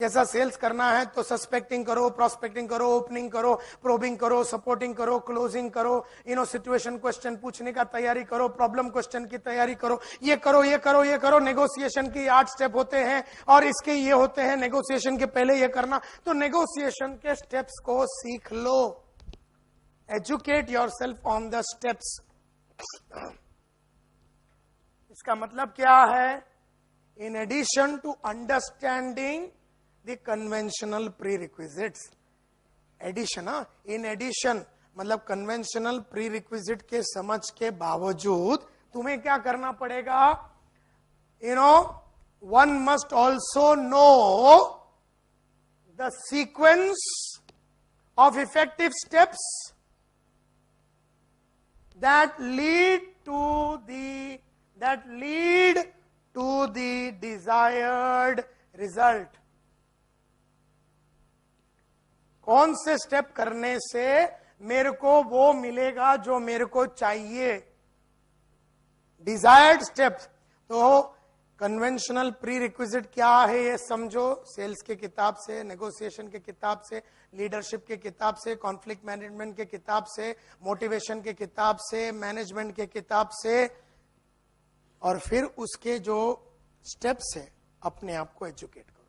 जैसा सेल्स करना है तो सस्पेक्टिंग करो, प्रोस्पेक्टिंग करो, ओपनिंग करो, प्रोबिंग करो, सपोर्टिंग करो, क्लोजिंग करो, सिचुएशन क्वेश्चन पूछने का तैयारी करो, प्रॉब्लम क्वेश्चन की तैयारी करो, ये करो, ये करो, ये करो। नेगोशिएशन की 8 स्टेप होते हैं और इसके ये होते हैं, नेगोशिएशन के पहले ये करना। तो नेगोशिएशन के स्टेप्स को सीख लो, educate yourself on the steps. इसका मतलब क्या है? In addition to understanding the conventional prerequisites, addition, in addition मतलब कन्वेंशनल प्री रिक्विजिट के समझ के बावजूद तुम्हें क्या करना पड़ेगा? One must also know the sequence of effective steps that lead to the desired result. कौन से स्टेप करने से मेरे को वो मिलेगा जो मेरे को चाहिए? Desired steps. तो कन्वेंशनल प्री रिक्विजिट क्या है ये समझो, सेल्स के किताब से, नेगोशिएशन के किताब से, लीडरशिप के किताब से, कॉन्फ्लिक्ट मैनेजमेंट के किताब से, मोटिवेशन के किताब से, मैनेजमेंट के किताब से, और फिर उसके जो स्टेप्स है अपने आप को एजुकेट करो।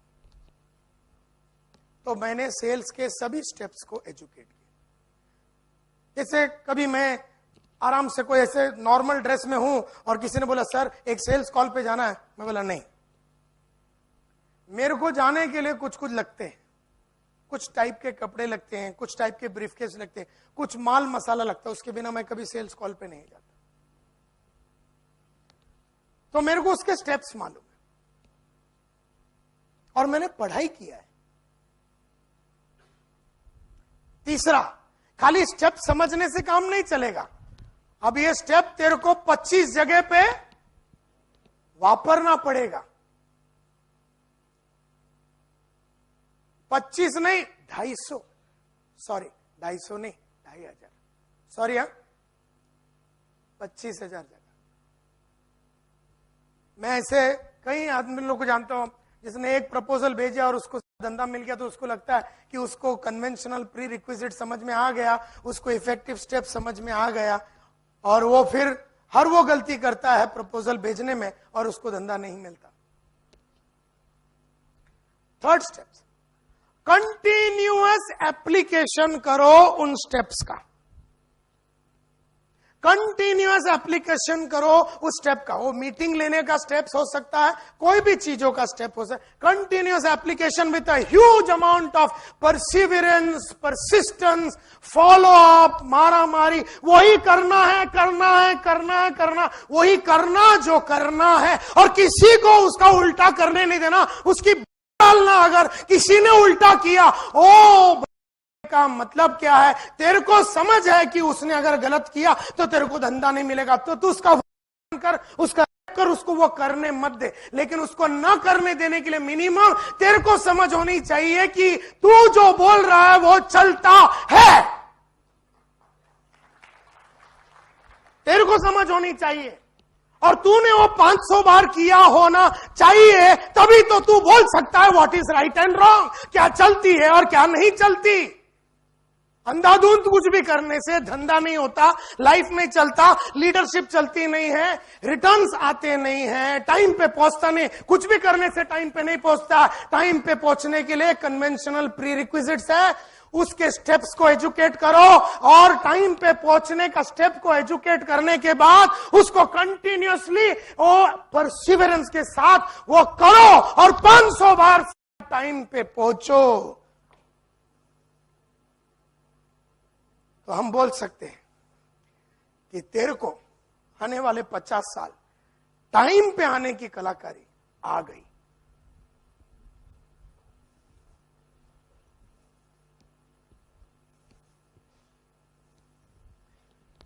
तो मैंने सेल्स के सभी स्टेप्स को एजुकेट किया। जैसे कभी मैं आराम से कोई ऐसे नॉर्मल ड्रेस में हूं और किसी ने बोला सर एक सेल्स कॉल पे जाना है, मैं बोला नहीं, मेरे को जाने के लिए कुछ कुछ लगते हैं, कुछ टाइप के कपड़े लगते हैं, कुछ टाइप के ब्रीफकेस लगते हैं, कुछ माल मसाला लगता है, उसके बिना मैं कभी सेल्स कॉल पे नहीं जाता। तो मेरे को उसके स्टेप्स मालूम है और मैंने पढ़ाई किया है। तीसरा, खाली स्टेप समझने से काम नहीं चलेगा। अब ये स्टेप तेरे को 25 जगह पे वापरना पड़ेगा। 25 नहीं, 250, सॉरी 250 नहीं, 2500, सॉरी, 25,000 जगह। मैं ऐसे कई आदमी लोगों को जानता हूं जिसने एक प्रपोजल भेजा और उसको धंधा मिल गया तो उसको लगता है कि उसको कन्वेंशनल प्री रिक्विजिट समझ में आ गया, उसको इफेक्टिव स्टेप समझ में आ गया, और वो फिर हर वो गलती करता है प्रपोजल भेजने में और उसको धंधा नहीं मिलता। थर्ड स्टेप्स, कंटिन्यूअस एप्लीकेशन करो उन स्टेप्स का, कंटिन्यूअस एप्लीकेशन करो उस स्टेप का। वो मीटिंग लेने का स्टेप्स हो सकता है, कोई भी चीजों का स्टेप हो सकता है। Continuous application with a huge amount of perseverance, persistence, follow up, मारा मारी, वही करना है, करना है, करना है, करना, वही करना जो करना है, और किसी को उसका उल्टा करने नहीं देना। उसकी डालना, अगर किसी ने उल्टा किया, ओ का मतलब क्या है? तेरे को समझ है कि उसने अगर गलत किया तो तेरे को धंधा नहीं मिलेगा, तो तू उसका कर, उसको वो करने मत दे। लेकिन उसको न करने देने के लिए मिनिमम तेरे को समझ होनी चाहिए कि तू जो बोल रहा है वो चलता है। तेरे को समझ होनी चाहिए, और तूने वो 500 बार किया होना चाहिए, तभी तो तू बोल सकता है what is right and wrong, क्या चलती है और क्या नहीं चलती। अंधाधुंध कुछ भी करने से धंधा नहीं होता, लाइफ नहीं चलता, लीडरशिप चलती नहीं है, रिटर्न्स आते नहीं है, टाइम पे पहुंचता नहीं, कुछ भी करने से टाइम पे नहीं पहुंचता। टाइम पे पहुंचने के लिए कन्वेंशनल प्री रिक्विजिट्स है, उसके स्टेप्स को एजुकेट करो, और टाइम पे पहुंचने का स्टेप को एजुकेट करने के बाद उसको कंटिन्यूअसली वो परसिवरेंस के साथ वो करो, और 500 बार टाइम पे पहुंचो। तो हम बोल सकते हैं कि तेरे को आने वाले 50 साल टाइम पे आने की कलाकारी आ गई।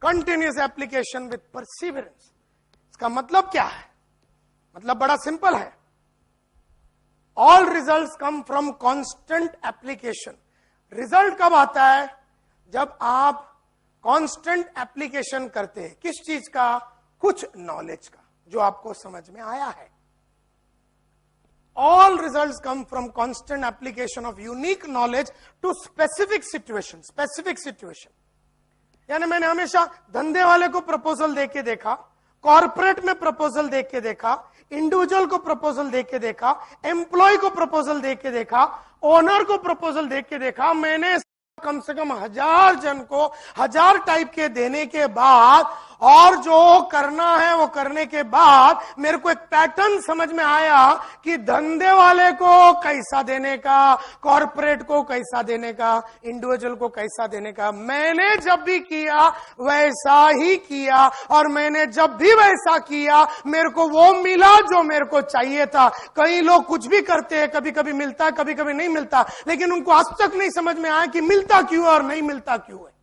कंटिन्यूअस एप्लीकेशन विथ परसिवरेंस, इसका मतलब क्या है? मतलब बड़ा सिंपल है, all results come from constant application. Result कब आता है? जब आप कांस्टेंट एप्लीकेशन करते हैं। किस चीज का? कुछ नॉलेज का, जो आपको समझ में आया है। All results come from constant application of unique knowledge to specific situation. Specific situation. यानी मैंने हमेशा धंधे वाले को प्रपोजल देके देखा, कॉर्पोरेट में प्रपोजल देख के देखा, इंडिविजुअल को प्रपोजल देख के देखा, एम्प्लॉय को प्रपोजल देख के देखा, ओनर को प्रपोजल देख के देखा। मैंने कम से कम 1000 जन को 1000 टाइप के देने के बाद और जो करना है वो करने के बाद मेरे को एक पैटर्न समझ में आया कि धंधे वाले को कैसा देने का, कॉर्पोरेट को कैसा देने का, इंडिविजुअल को कैसा देने का। मैंने जब भी किया वैसा ही किया और मैंने जब भी वैसा किया मेरे को वो मिला जो मेरे को चाहिए था। कई लोग कुछ भी करते हैं, कभी कभी मिलता है, कभी कभी नहीं मिलता, लेकिन उनको आज तक नहीं समझ में आया कि मिलता क्यों और नहीं मिलता क्यों है।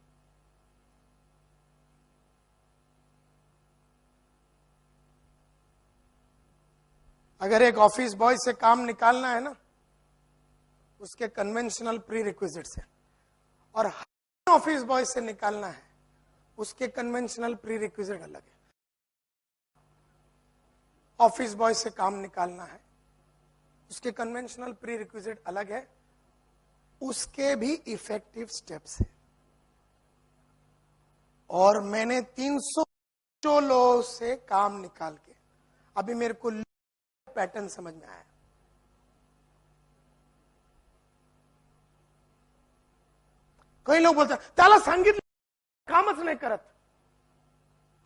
अगर एक ऑफिस बॉय से काम निकालना है ना, उसके कन्वेंशनल प्री रिक्विजिट्स है, और ऑफिस बॉय से निकालना है उसके कन्वेंशनल प्री रिक्विजिट अलग है। ऑफिस बॉय से काम निकालना है उसके कन्वेंशनल प्री रिक्विजिट अलग है, उसके भी इफेक्टिव स्टेप्स है। और मैंने 300 लोगों से काम निकाल के अभी मेरे को पैटर्न समझ में आया। कई लोक बोलतात त्याला सांगितलं कामच नाही करत।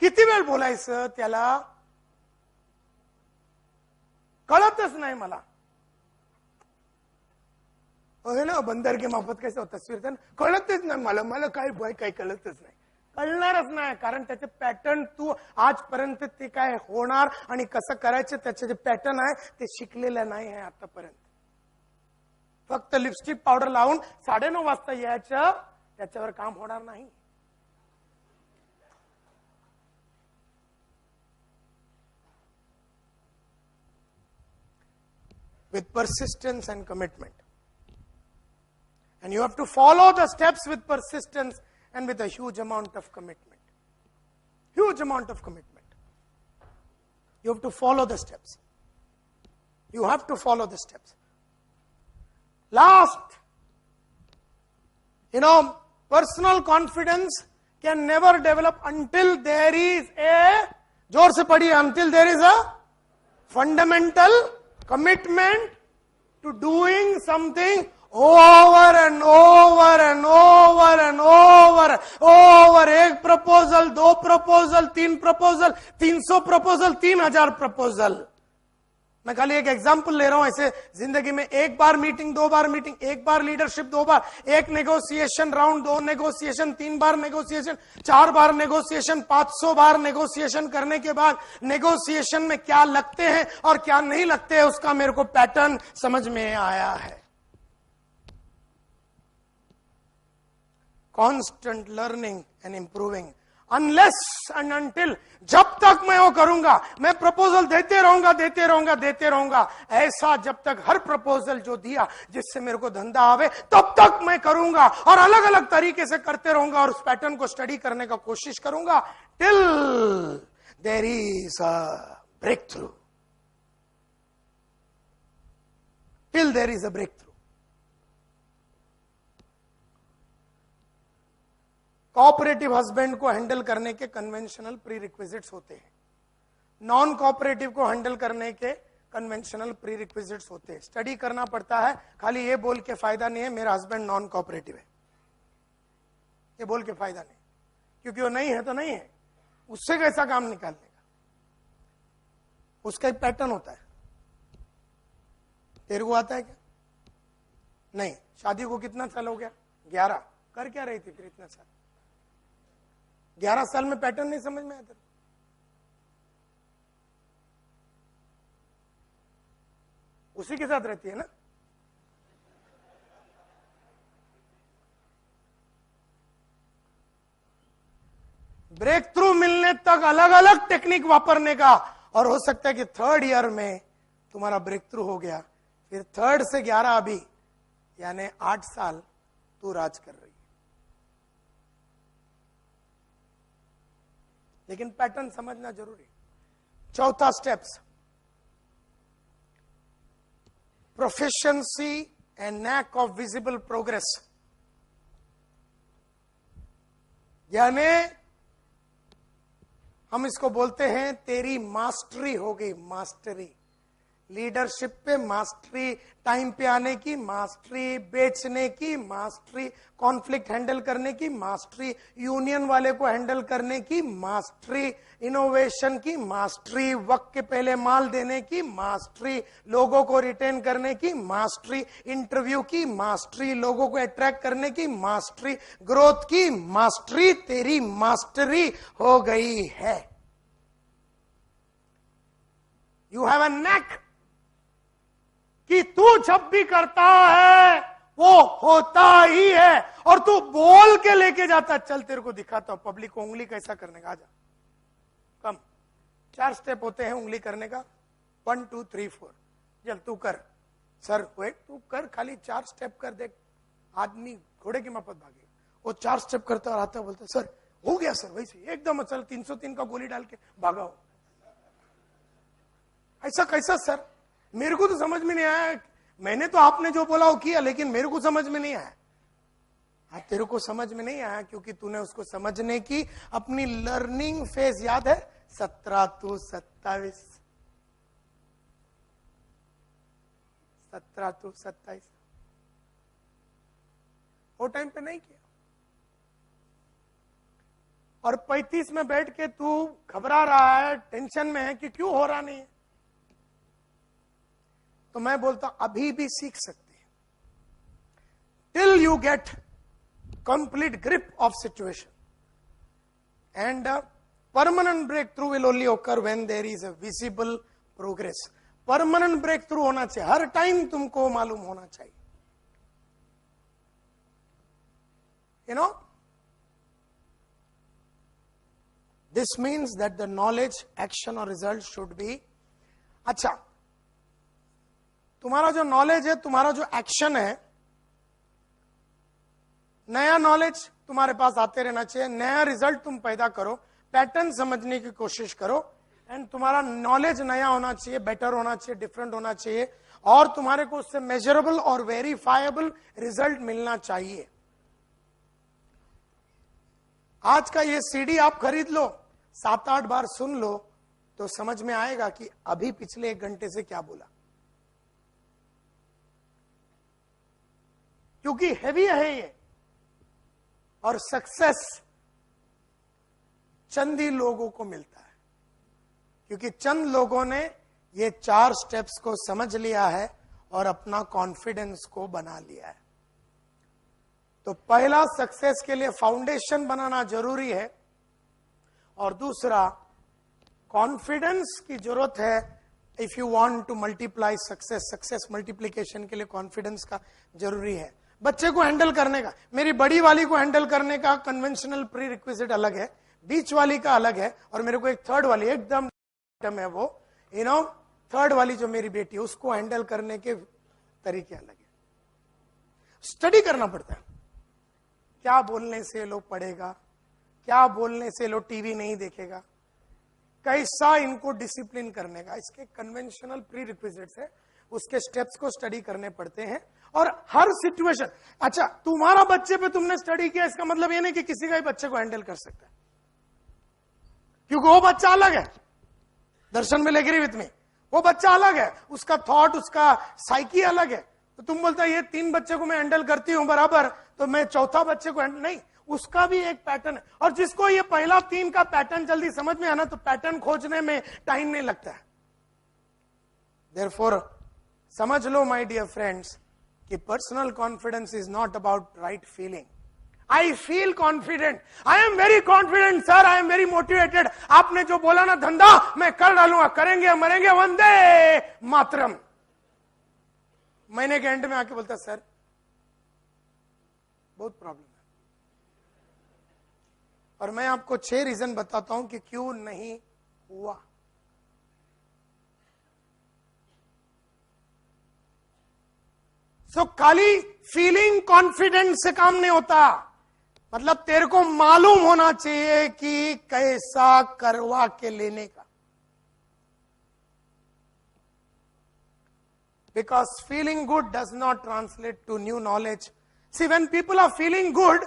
किती वेळ बोलायचं त्याला, कळतच नाही मला। ना बंदर के माफत कैसे होता तस्वीर, कळतच नाही मला, मला काय भय काय कळतच नाही, कळणारच नाही। कारण त्याचे पॅटर्न तू आजपर्यंत ते काय होणार आणि कसं करायचं त्याचे जे पॅटर्न आहे ते शिकलेलं नाही आहे आतापर्यंत। फक्त लिपस्टिक पावडर लावून 9:30 वाजता यायचं, त्याच्यावर काम होणार नाही। with persistence and commitment, and you have to follow the steps with persistence and with a huge amount of commitment. Huge amount of commitment. You have to follow the steps. You have to follow the steps. Last, personal confidence can never develop until there is a, जोर से पढ़िए, until there is a fundamental commitment to doing something over and over and over and over. एक proposal, 2 proposal, 3 proposal, 300 proposal, 3000 proposal. मैं खाली एक example ले रहा हूं। ऐसे जिंदगी में 1 बार मीटिंग, 2 बार मीटिंग, 1 बार लीडरशिप, 2 बार, 1 नेगोशिएशन राउंड, 2 नेगोशिएशन, 3 बार नेगोशिएशन, 4 बार नेगोशिएशन, 500 बार नेगोशिएशन करने के बाद नेगोशिएशन में क्या लगते हैं और क्या नहीं लगते हैं उसका मेरे को पैटर्न समझ में आया है। Constant learning and improving, unless and until, जब तक मैं वो करूंगा, मैं प्रपोजल देते रहूंगा, ऐसा जब तक हर प्रपोजल जो दिया जिससे मेरे को धंधा आवे तब तक मैं करूंगा और अलग अलग तरीके से करते रहूंगा और उस पैटर्न को स्टडी करने का कोशिश करूंगा till there is a breakthrough. Till there is a breakthrough. Cooperative husband को हैंडल करने के कन्वेंशनल प्री रिक्विजिट्स होते हैं, नॉन कोऑपरेटिव को हैंडल करने के कन्वेंशनल प्री रिक्विजिट्स होते हैं। स्टडी करना पड़ता है, खाली ये बोल के फायदा नहीं है मेरा हस्बैंड नॉन कोऑपरेटिव है, ये बोल के फायदा नहीं, क्योंकि वो नहीं है तो नहीं है, उससे कैसा काम निकालने का, उसका एक पैटर्न होता है। तेरे को आता है क्या? नहीं। शादी को कितना साल हो गया? 11। कर क्या रही थी फिर इतना साल? 11 साल में पैटर्न नहीं समझ में आया तेरे? उसी के साथ रहती है ना? ब्रेक थ्रू मिलने तक अलग अलग टेक्निक वापरने का, और हो सकता है कि 3rd ईयर में तुम्हारा ब्रेक थ्रू हो गया, फिर 3rd से 11 अभी, यानी 8 साल तू राज कर रही। लेकिन पैटर्न समझना जरूरी। चौथा steps, proficiency and knack of visible progress. यानी हम इसको बोलते हैं तेरी मास्टरी हो गई, मास्टरी। लीडरशिप पे मास्टरी, टाइम पे आने की मास्टरी, बेचने की मास्टरी, कॉन्फ्लिक्ट हैंडल करने की मास्टरी, यूनियन वाले को हैंडल करने की मास्टरी, इनोवेशन की मास्टरी, वक्त के पहले माल देने की मास्टरी, लोगों को रिटेन करने की मास्टरी, इंटरव्यू की मास्टरी, लोगों को अट्रैक्ट करने की मास्टरी, ग्रोथ की मास्टरी, तेरी मास्टरी हो गई है। यू हैव अ नेक कि तू जब भी करता है वो होता ही है, और तू बोल के लेके जाता, चल तेरे को दिखाता हूं पब्लिक को उंगली कैसा करने का, आजा कम। 4 स्टेप होते हैं उंगली करने का, 1 2 3 4। चल तू कर, सर वेट, तू कर, खाली 4 स्टेप कर, देख आदमी घोड़े की माफत भागेगा। वो 4 स्टेप करता और आता, बोलता सर हो गया सर, वैसे एकदम चल 303 का गोली डाल के भागा हो। ऐसा कैसा सर, मेरे को तो समझ में नहीं आया, मैंने तो आपने जो बोला वो किया, लेकिन मेरे को समझ में नहीं आया। हाँ, तेरे को समझ में नहीं आया क्योंकि तूने उसको समझने की अपनी लर्निंग फेज, याद है 17 to 27, 17 to 27 वो टाइम पे नहीं किया, और 35 में बैठ के तू घबरा रहा है, टेंशन में है कि क्यों हो रहा नहीं है। तो मैं बोलता अभी भी सीख सकते हैं, till you get complete grip of situation, and permanent breakthrough will only occur when there is a visible progress. Permanent breakthrough होना चाहिए, हर टाइम तुमको मालूम होना चाहिए, you know. This means that the knowledge, action और result should be अच्छा। तुम्हारा जो नॉलेज है, तुम्हारा जो एक्शन है, नया नॉलेज तुम्हारे पास आते रहना चाहिए, नया रिजल्ट तुम पैदा करो, पैटर्न समझने की कोशिश करो, एंड तुम्हारा नॉलेज नया होना चाहिए, बेटर होना चाहिए, डिफरेंट होना चाहिए, और तुम्हारे को उससे मेजरेबल और वेरीफाइबल रिजल्ट मिलना चाहिए। आज का ये सीडी आप खरीद लो, 7-8 बार सुन लो, तो समझ में आएगा कि अभी पिछले 1 घंटे से क्या बोला, क्योंकि हैवी है ये। और सक्सेस चंद ही लोगों को मिलता है, क्योंकि चंद लोगों ने ये 4 स्टेप्स को समझ लिया है और अपना कॉन्फिडेंस को बना लिया है। तो पहला, सक्सेस के लिए फाउंडेशन बनाना जरूरी है, और दूसरा, कॉन्फिडेंस की जरूरत है। If you want to multiply success, success multiplication के लिए कॉन्फिडेंस का जरूरी है। बच्चे को हैंडल करने का, मेरी बड़ी वाली को हैंडल करने का कन्वेंशनल प्री रिक्विजिट अलग है, बीच वाली का अलग है, और मेरे को एक थर्ड वाली एकदम है वो, यू नो, थर्ड वाली जो मेरी बेटी है, उसको हैंडल करने के तरीके अलग है। स्टडी करना पड़ता है, क्या बोलने से लोग पढ़ेगा, क्या बोलने से लोग टीवी नहीं देखेगा, कैसा इनको डिसिप्लिन करने का, इसके कन्वेंशनल प्री रिक्विजिट्स है, उसके स्टेप्स को स्टडी करने पड़ते हैं। और हर सिचुएशन, अच्छा तुम्हारा बच्चे पे तुमने स्टडी किया, इसका मतलब ये नहीं कि किसी का भी बच्चे को हैंडल कर सकता है, क्योंकि वो बच्चा अलग है। दर्शन में एग्री विथ मी, वो बच्चा अलग है, उसका थॉट, उसका साइकी अलग है। तो तुम बोलता है ये 3 बच्चे को मैं हैंडल करती हूं बराबर, तो मैं चौथा बच्चे को हैंडल नहीं, उसका भी एक पैटर्न है। और जिसको ये पहला 3 का पैटर्न जल्दी समझ में आना, तो पैटर्न खोजने में टाइम नहीं लगता है। देयरफॉर समझ लो माय डियर फ्रेंड्स कि personal confidence is not about right feeling. I feel confident, I am very confident sir, I am very motivated, आपने जो बोला ना धंधा मैं कर डालूंगा, करेंगे मरेंगे, वंदे मातरम। महीने के एंड में आके बोलता सर बहुत प्रॉब्लम है, और मैं आपको 6 रीजन बताता हूं कि क्यों नहीं हुआ। तो खाली फीलिंग कॉन्फिडेंस से काम नहीं होता, मतलब तेरे को मालूम होना चाहिए कि कैसा करवा के लेने का। because feeling good does not translate to new knowledge. See, when people are feeling good,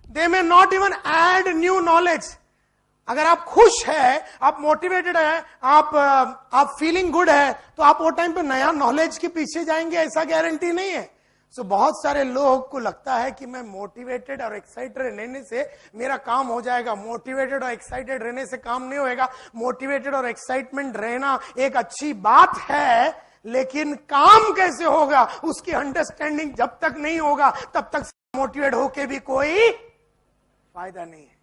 they may not even add new knowledge. अगर आप खुश है, आप मोटिवेटेड है, आप फीलिंग गुड है, तो आप वो टाइम पे नया नॉलेज के पीछे जाएंगे, ऐसा गारंटी नहीं है. सो बहुत सारे लोग को लगता है कि मैं मोटिवेटेड और एक्साइटेड रहने से मेरा काम हो जाएगा. मोटिवेटेड और एक्साइटेड रहने से काम नहीं होएगा. मोटिवेटेड और एक्साइटमेंट रहना एक अच्छी बात है, लेकिन काम कैसे होगा उसकी अंडरस्टैंडिंग जब तक नहीं होगा, तब तक मोटिवेट होके भी कोई फायदा नहीं है.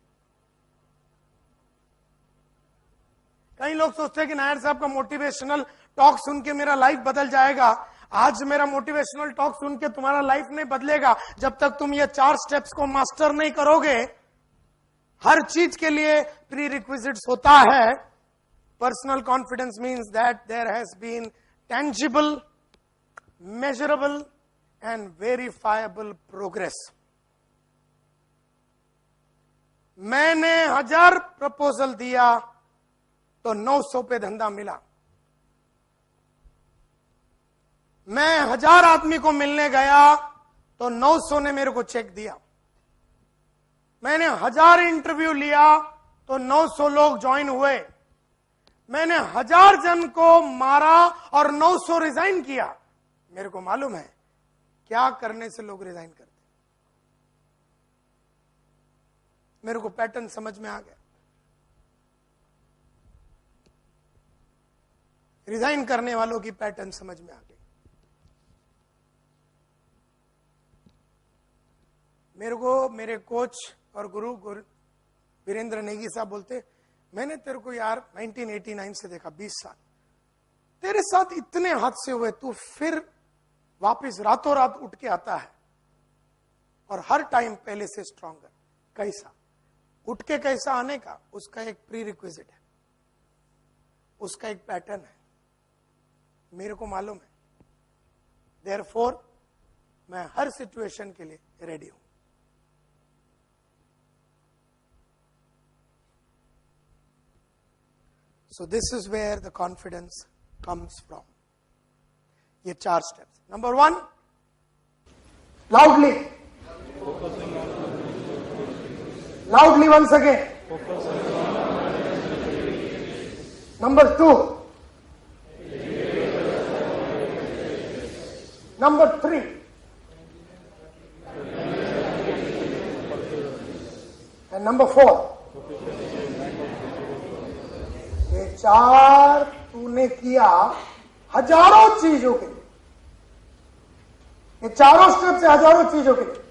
कई लोग सोचते हैं कि नायर साहब का मोटिवेशनल टॉक सुन के मेरा लाइफ बदल जाएगा. आज मेरा मोटिवेशनल टॉक सुन के तुम्हारा लाइफ नहीं बदलेगा जब तक तुम ये 4 स्टेप्स को मास्टर नहीं करोगे. हर चीज के लिए प्री रिक्विजिट्स होता है. Personal confidence means that there has been tangible, measurable and verifiable progress. मैंने 1000 प्रपोजल दिया तो 900 पे धंधा मिला. मैं 1000 आदमी को मिलने गया तो 900 ने मेरे को चेक दिया. मैंने 1000 इंटरव्यू लिया तो 900 लोग ज्वाइन हुए. मैंने 1000 जन को मारा और 900 रिजाइन किया. मेरे को मालूम है क्या करने से लोग रिजाइन करते. मेरे को पैटर्न समझ में आ गया. रिजाइन करने वालों की पैटर्न समझ में आ गई. मेरे को मेरे कोच और गुरु वीरेंद्र नेगी साहब बोलते, मैंने तेरे को यार 1989 से देखा, 20 साल तेरे साथ इतने हादसे हुए, तू फिर वापस रातों रात उठ के आता है और हर टाइम पहले से स्ट्रॉन्गर. कैसा उठ के कैसा आने का, उसका एक प्री रिक्विजिट है, उसका एक पैटर्न है. मेरे को मालूम है. देयरफॉर मैं हर सिचुएशन के लिए रेडी हूं. So this is where the confidence comes from. ये 4 steps. Number 1, loudly. Loudly once again. Number 2, number 3, and number 4. ये 4 तूने किया हजारों चीजों के लिए. ये चारों स्टेप से हजारों चीजों के लिए.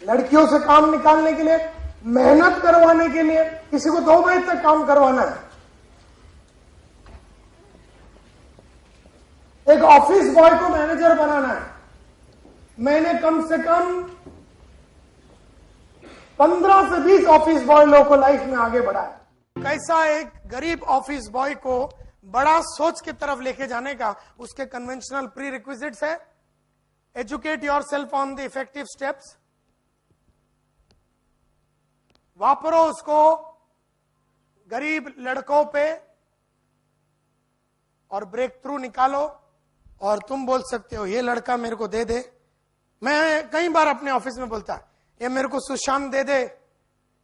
लड़कियों से काम निकालने के लिए, मेहनत करवाने के लिए, किसी को 2 बजे तक काम करवाना है, एक ऑफिस बॉय को मैनेजर बनाना है. मैंने कम से कम 15 से 20 ऑफिस बॉय लोगों को लाइफ में आगे बढ़ाया. कैसा एक गरीब ऑफिस बॉय को बड़ा सोच की तरफ लेके जाने का, उसके कन्वेंशनल प्री रिक्विजिट्स है. Educate yourself on the effective steps. वापरो उसको गरीब लड़कों पे और ब्रेक थ्रू निकालो. और तुम बोल सकते हो ये लड़का मेरे को दे दे. मैं कई बार अपने ऑफिस में बोलता, ये मेरे को सुशांत दे दे,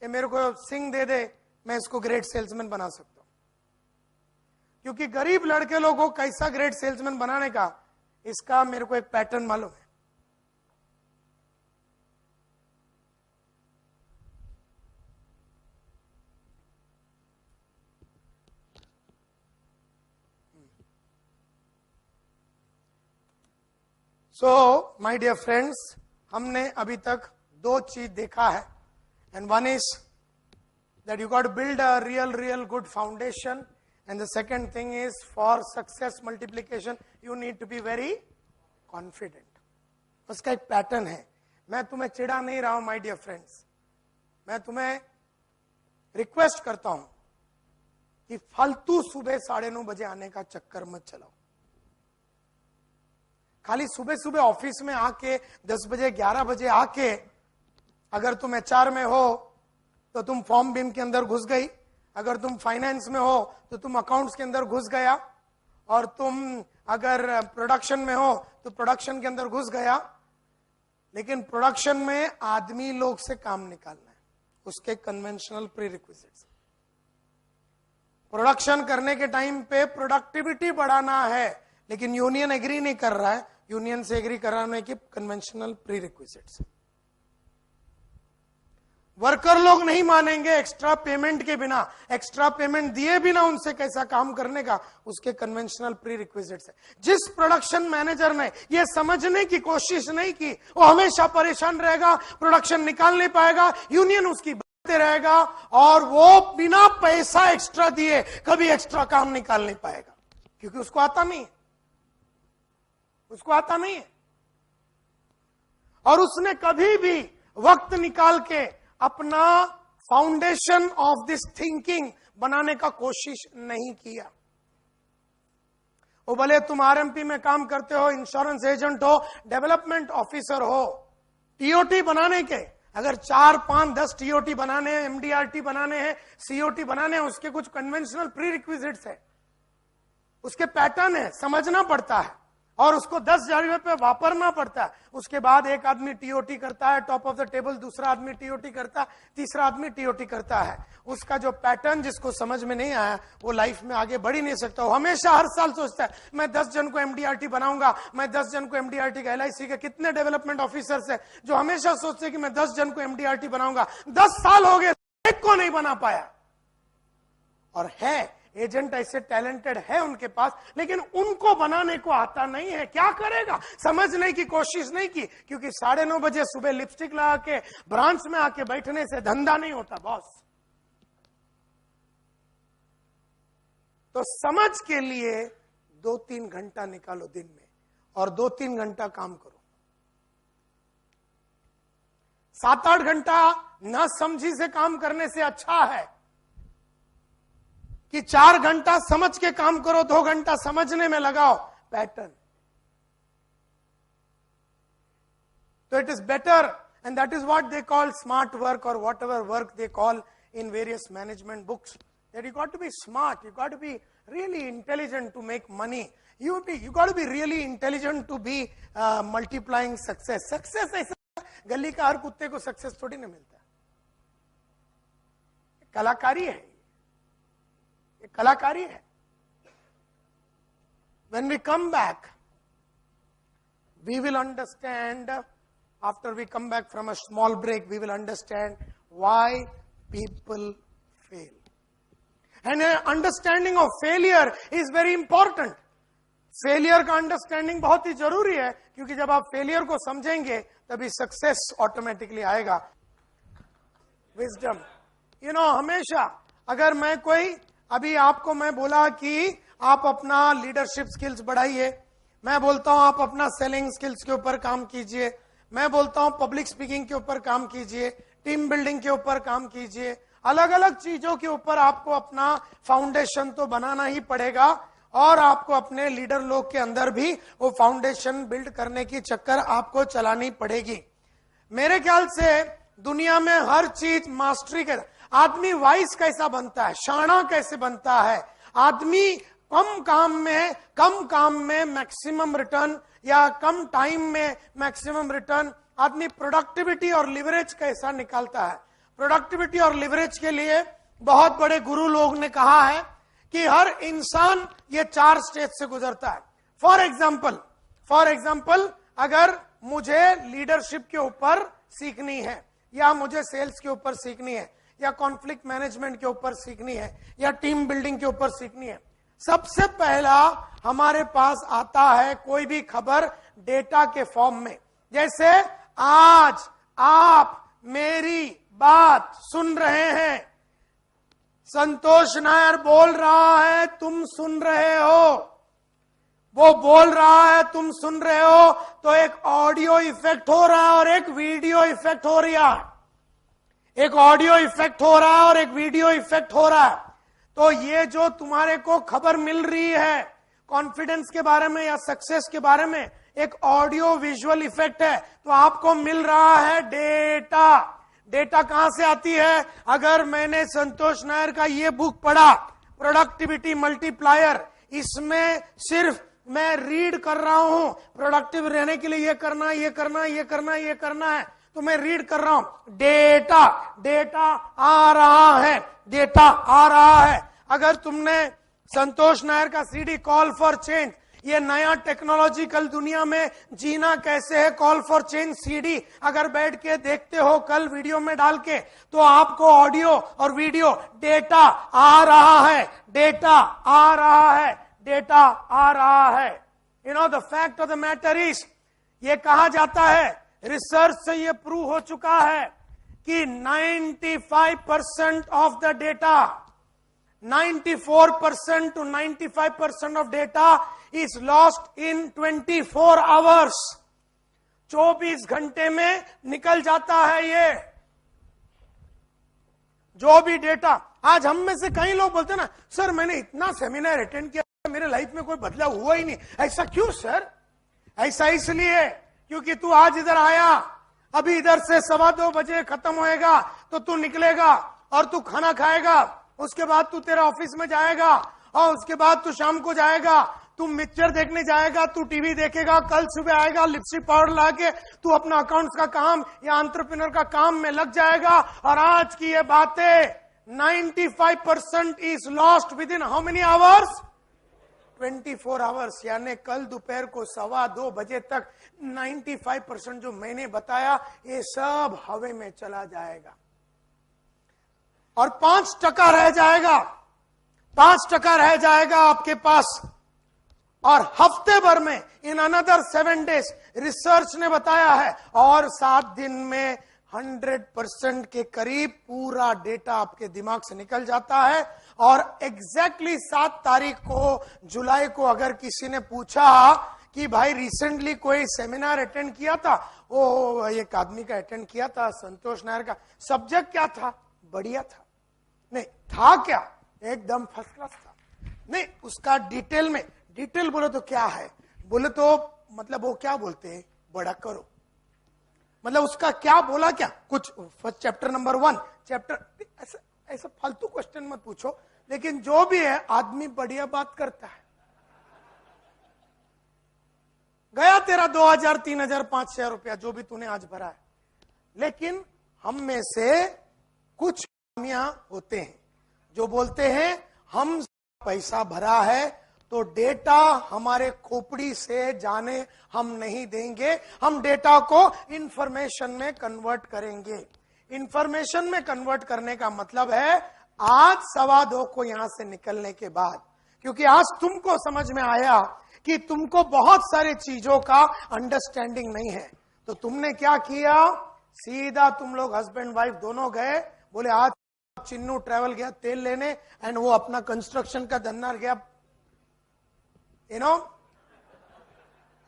ये मेरे को सिंह दे दे, मैं इसको ग्रेट सेल्समैन बना सकता हूं. क्योंकि गरीब लड़के लोगों को कैसा ग्रेट सेल्समैन बनाने का, इसका मेरे को एक पैटर्न मालूम है. सो माय डियर फ्रेंड्स, हमने अभी तक 2 चीज देखा है. And one is that you got to build a real good foundation, and the second thing is for success multiplication you need to be very confident. उसका एक पैटर्न है. मैं तुम्हें चिढ़ा नहीं रहा हूं माय डियर फ्रेंड्स, मैं तुम्हें रिक्वेस्ट करता हूं कि फालतू सुबह 9:30 बजे आने का चक्कर मत चलाओ. खाली सुबह सुबह ऑफिस में आके 10 बजे 11 बजे आके, अगर तुम HR में हो तो तुम फॉर्म बीम के अंदर घुस गई, अगर तुम फाइनेंस में हो तो तुम अकाउंट्स के अंदर घुस गया, और तुम अगर प्रोडक्शन में हो तो प्रोडक्शन के अंदर घुस गया, लेकिन प्रोडक्शन में आदमी लोग से काम निकालना है, उसके कन्वेंशनल प्रीरिक्विजिट्स। प्रोडक्शन करने के टाइम पे प्रोडक्टिविटी बढ़ाना है, लेकिन यूनियन एग्री नहीं कर रहा है, यूनियन से एग्री कराने की कन्वेंशनल प्रीरिक्विजिट्स। वर्कर लोग नहीं मानेंगे एक्स्ट्रा पेमेंट के बिना, एक्स्ट्रा पेमेंट दिए बिना उनसे कैसा काम करने का, उसके कन्वेंशनल प्रीरिक्विजिट्स है। जिस प्रोडक्शन मैनेजर ने ये समझने की कोशिश नहीं की, वो हमेशा परेशान रहेगा, प्रोडक्शन निकाल नहीं पाएगा, यूनियन उसकी बातें रहेगा, और वो बिना पैसा एक्स्ट्रा दिए कभी एक्स्ट्रा काम निकाल नहीं पाएगा, क्योंकि उसको आता नहीं है, उसको आता नहीं है। और उसने कभी भी वक्त निकाल के अपना फाउंडेशन ऑफ दिस थिंकिंग बनाने का कोशिश नहीं किया। वो भले तुम आरएमपी में काम करते हो, इंश्योरेंस एजेंट हो, डेवलपमेंट ऑफिसर हो, टीओटी बनाने के अगर 4, 5, 10 टीओटी बनाने हैं, एमडीआरटी बनाने हैं, सीओटी बनाने हैं, उसके कुछ कन्वेंशनल प्री रिक्विजिट्स है, उसके पैटर्न है, समझना पड़ता है और उसको 10 जगह पे वापरना पड़ता है। उसके बाद एक आदमी टीओटी करता है टॉप ऑफ द टेबल, दूसरा आदमी टीओटी करता है, तीसरा आदमी टीओटी करता है। उसका जो पैटर्न जिसको समझ में नहीं आया वो लाइफ में आगे बढ़ ही नहीं सकता। वो हमेशा हर साल सोचता है मैं 10 जन को एमडीआरटी बनाऊंगा, मैं 10 जन को एमडीआरटी का। एलआईसी के कितने डेवलपमेंट ऑफिसर्स है जो हमेशा सोचते हैं कि मैं 10 जन को एमडीआरटी बनाऊंगा, 10 साल हो गए एक को नहीं बना पाया। और है एजेंट ऐसे टैलेंटेड है उनके पास, लेकिन उनको बनाने को आता नहीं है। क्या करेगा, समझने की कोशिश नहीं की, क्योंकि 9:30 बजे सुबह लिपस्टिक लगा के ब्रांच में आके बैठने से धंधा नहीं होता बॉस। तो समझ के लिए 2-3 घंटा निकालो दिन में और 2-3 घंटा काम करो। 7-8 घंटा न समझी से काम करने से अच्छा है कि 4 घंटा समझ के काम करो, 2 घंटा समझने में लगाओ पैटर्न। तो it is better, and that is what they call smart work, और whatever work they call in various management books, that you got to be smart, you got to be really intelligent to make money, you got to be really intelligent to be multiplying success. Success ऐसा गली का हर कुत्ते को success थोड़ी ना मिलता है, कलाकारी है, ये कलाकारी है। When we come back, we will understand, after we come back from a small break, we will understand why people fail. And an understanding of failure is very important. Failure का अंडरस्टैंडिंग बहुत ही जरूरी है, क्योंकि जब आप failure को समझेंगे तभी सक्सेस ऑटोमेटिकली आएगा। विजडम, हमेशा अगर मैं कोई, अभी आपको मैं बोला कि आप अपना लीडरशिप स्किल्स बढ़ाइए, मैं बोलता हूं आप अपना सेलिंग स्किल्स के ऊपर काम कीजिए, मैं बोलता हूं पब्लिक स्पीकिंग के ऊपर काम कीजिए, टीम बिल्डिंग के ऊपर काम कीजिए, अलग अलग चीजों के ऊपर आपको अपना फाउंडेशन तो बनाना ही पड़ेगा, और आपको अपने लीडर लोग के अंदर भी वो फाउंडेशन बिल्ड करने की चक्कर आपको चलानी पड़ेगी। मेरे ख्याल से दुनिया में हर चीज मास्टरी के, आदमी वाइस कैसा बनता है, शाना कैसे बनता है, आदमी कम काम में मैक्सिमम रिटर्न, या कम टाइम में मैक्सिमम रिटर्न, आदमी प्रोडक्टिविटी और लिवरेज कैसा निकालता है। प्रोडक्टिविटी और लिवरेज के लिए बहुत बड़े गुरु लोग ने कहा है कि हर इंसान ये 4 स्टेज से गुजरता है। फॉर एग्जाम्पल अगर मुझे लीडरशिप के ऊपर सीखनी है, या मुझे सेल्स के ऊपर सीखनी है, या कॉन्फ्लिक्ट मैनेजमेंट के ऊपर सीखनी है, या टीम बिल्डिंग के ऊपर सीखनी है, सबसे पहला हमारे पास आता है कोई भी खबर डेटा के फॉर्म में। जैसे आज आप मेरी बात सुन रहे हैं, संतोष नायर बोल रहा है, तुम सुन रहे हो, वो बोल रहा है, तुम सुन रहे हो, तो एक ऑडियो इफेक्ट हो रहा है और एक वीडियो इफेक्ट हो रहा है, एक ऑडियो इफेक्ट हो रहा है और एक वीडियो इफेक्ट हो रहा है। तो ये जो तुम्हारे को खबर मिल रही है कॉन्फिडेंस के बारे में या सक्सेस के बारे में, एक ऑडियो विजुअल इफेक्ट है, तो आपको मिल रहा है डेटा। डेटा कहां से आती है? अगर मैंने संतोष नायर का ये बुक पढ़ा, प्रोडक्टिविटी मल्टीप्लायर, इसमें सिर्फ मैं रीड कर रहा हूं, प्रोडक्टिव रहने के लिए ये करना है, ये करना है, ये करना है, ये करना है, तो मैं रीड कर रहा हूं, डेटा डेटा आ रहा है, डेटा आ रहा है। अगर तुमने संतोष नायर का सीडी कॉल फॉर चेंज, ये नया टेक्नोलॉजिकल दुनिया में जीना कैसे है, कॉल फॉर चेंज सीडी अगर बैठ के देखते हो कल वीडियो में डाल के, तो आपको ऑडियो और वीडियो डेटा आ रहा है, डेटा आ रहा है, डेटा आ रहा है। You know the fact of the matter is, ये कहा जाता है, रिसर्च से ये प्रूव हो चुका है कि 95% of the data, 94% to 95% of data is lost in 24 hours. 24 घंटे में निकल जाता है ये जो भी डेटा। आज हम में से कई लोग बोलते हैं ना, सर मैंने इतना सेमिनार अटेंड किया, मेरे लाइफ में कोई बदलाव हुआ ही नहीं। ऐसा क्यों सर? ऐसा इसलिए क्योंकि तू आज इधर आया, अभी इधर से 2:15 बजे खत्म होएगा तो तू निकलेगा और तू खाना खाएगा, उसके बाद तू तेरा ऑफिस में जाएगा और उसके बाद तू शाम को जाएगा, तू पिक्चर देखने जाएगा, तू टीवी देखेगा, कल सुबह आएगा, लिपस्टिक पाउडर लाके तू अपना अकाउंट्स का काम या एंटरप्रेन्योर का काम में लग जाएगा। और आज की ये बातें 95% is lost with in how many hours? 24 hours. यानी कल दोपहर को 2:15 बजे तक 95% जो मैंने बताया ये सब हवा में चला जाएगा और 5% रह जाएगा, 5% रह जाएगा आपके पास। और हफ्ते भर में, इन अनदर 7 days, रिसर्च ने बताया है, और 7 दिन में 100% के करीब पूरा डेटा आपके दिमाग से निकल जाता है। और एग्जैक्टली 7 तारीख को जुलाई को अगर किसी ने पूछा कि भाई रिसेंटली कोई सेमिनार अटेंड किया था, वो एक आदमी का अटेंड किया था, संतोष नायर का, सब्जेक्ट क्या था? बढ़िया था। नहीं था क्या? एकदम फर्स्ट क्लास था। नहीं, उसका डिटेल में, डिटेल बोले तो क्या है, बोले तो मतलब वो क्या बोलते हैं, बड़ा करो, मतलब उसका क्या बोला, क्या कुछ फर्स्ट चैप्टर नंबर 1 चैप्टर, ऐसा फालतू क्वेश्चन मत पूछो। लेकिन जो भी है आदमी बढ़िया बात करता है। गया तेरा 2000, 3000, 5000 रुपया जो भी तूने आज भरा है। लेकिन हम में से कुछ होते हैं जो बोलते हैं हम पैसा भरा है तो डेटा हमारे खोपड़ी से जाने हम नहीं देंगे, हम डेटा को इंफॉर्मेशन में कन्वर्ट करेंगे। इंफॉर्मेशन में कन्वर्ट करने का मतलब है आज 2:15 को यहां से निकलने के बाद, क्योंकि आज तुमको समझ में आया कि तुमको बहुत सारी चीजों का अंडरस्टैंडिंग नहीं है, तो तुमने क्या किया, सीधा तुम लोग हस्बैंड वाइफ दोनों गए, बोले आज चिन्नू ट्रैवल गया तेल लेने एंड वो अपना कंस्ट्रक्शन का धंधा गया, यू नो,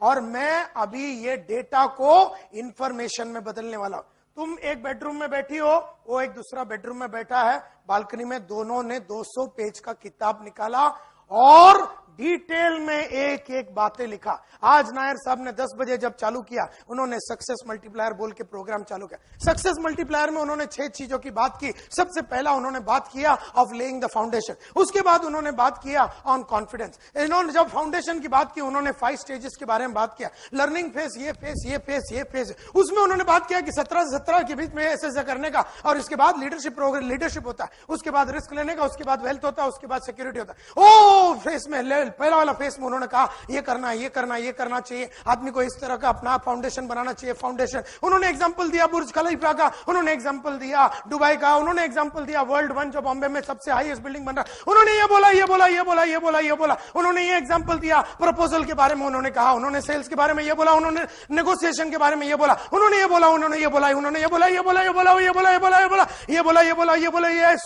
और मैं अभी ये डेटा को इंफॉर्मेशन में बदलने वाला हूं। तुम एक बेडरूम में बैठी हो, वो एक दूसरा बेडरूम में बैठा है, बालकनी में, दोनों ने 200 पेज का किताब निकाला और डिटेल में एक एक बातें लिखा। आज नायर साहब ने 10 बजे जब चालू किया, उन्होंने सक्सेस मल्टीप्लायर बोल के प्रोग्राम चालू किया। सक्सेस मल्टीप्लायर में उन्होंने 6 चीजों की बात की। सबसे पहला उन्होंने बात किया ऑफ लेइंग द फाउंडेशन, उसके बाद उन्होंने बात किया ऑन कॉन्फिडेंस। इन्होंने जब फाउंडेशन की बात की, उन्होंने 5 स्टेजेस के बारे में बात किया, लर्निंग फेज, ये फेज, ये फेज, ये फेज। उसमें उन्होंने बात किया कि 17 से 17 के बीच में ऐसे करने का, और इसके बाद लीडरशिप प्रोग्राम, लीडरशिप होता है, उसके बाद रिस्क लेने का, उसके बाद वेल्थ होता है, उसके बाद सिक्योरिटी होता है। ओ फेज में, पहला वाला फेस में उन्होंने कहा ये करना, ये करना, ये करना चाहिए, आदमी को इस तरह का अपना फाउंडेशन बनाना चाहिए। फाउंडेशन उन्होंने एग्जांपल दिया बुर्ज खलीफा का, उन्होंने एग्जांपल दिया दुबई का, उन्होंने एग्जांपल दिया वर्ल्ड 1 जो बॉम्बे में सबसे हाईएस्ट बिल्डिंग बन रहा है, उन्होंने ये बोला, ये बोला, ये बोला, ये बोला, ये बोला, उन्होंने ये एग्जांपल दिया प्रपोजल के बारे में, उन्होंने कहा, उन्होंने सेल्स के बारे में ये बोला, उन्होंने नेगोशिएशन के बारे में ये बोला, उन्होंने ये बोला, उन्होंने ये बोला, उन्होंने ये बोला, ये बोला, ये बोला, ये बोला, ये बोला, ये बोला, ये बोला, ये बोला, ये बोला, ये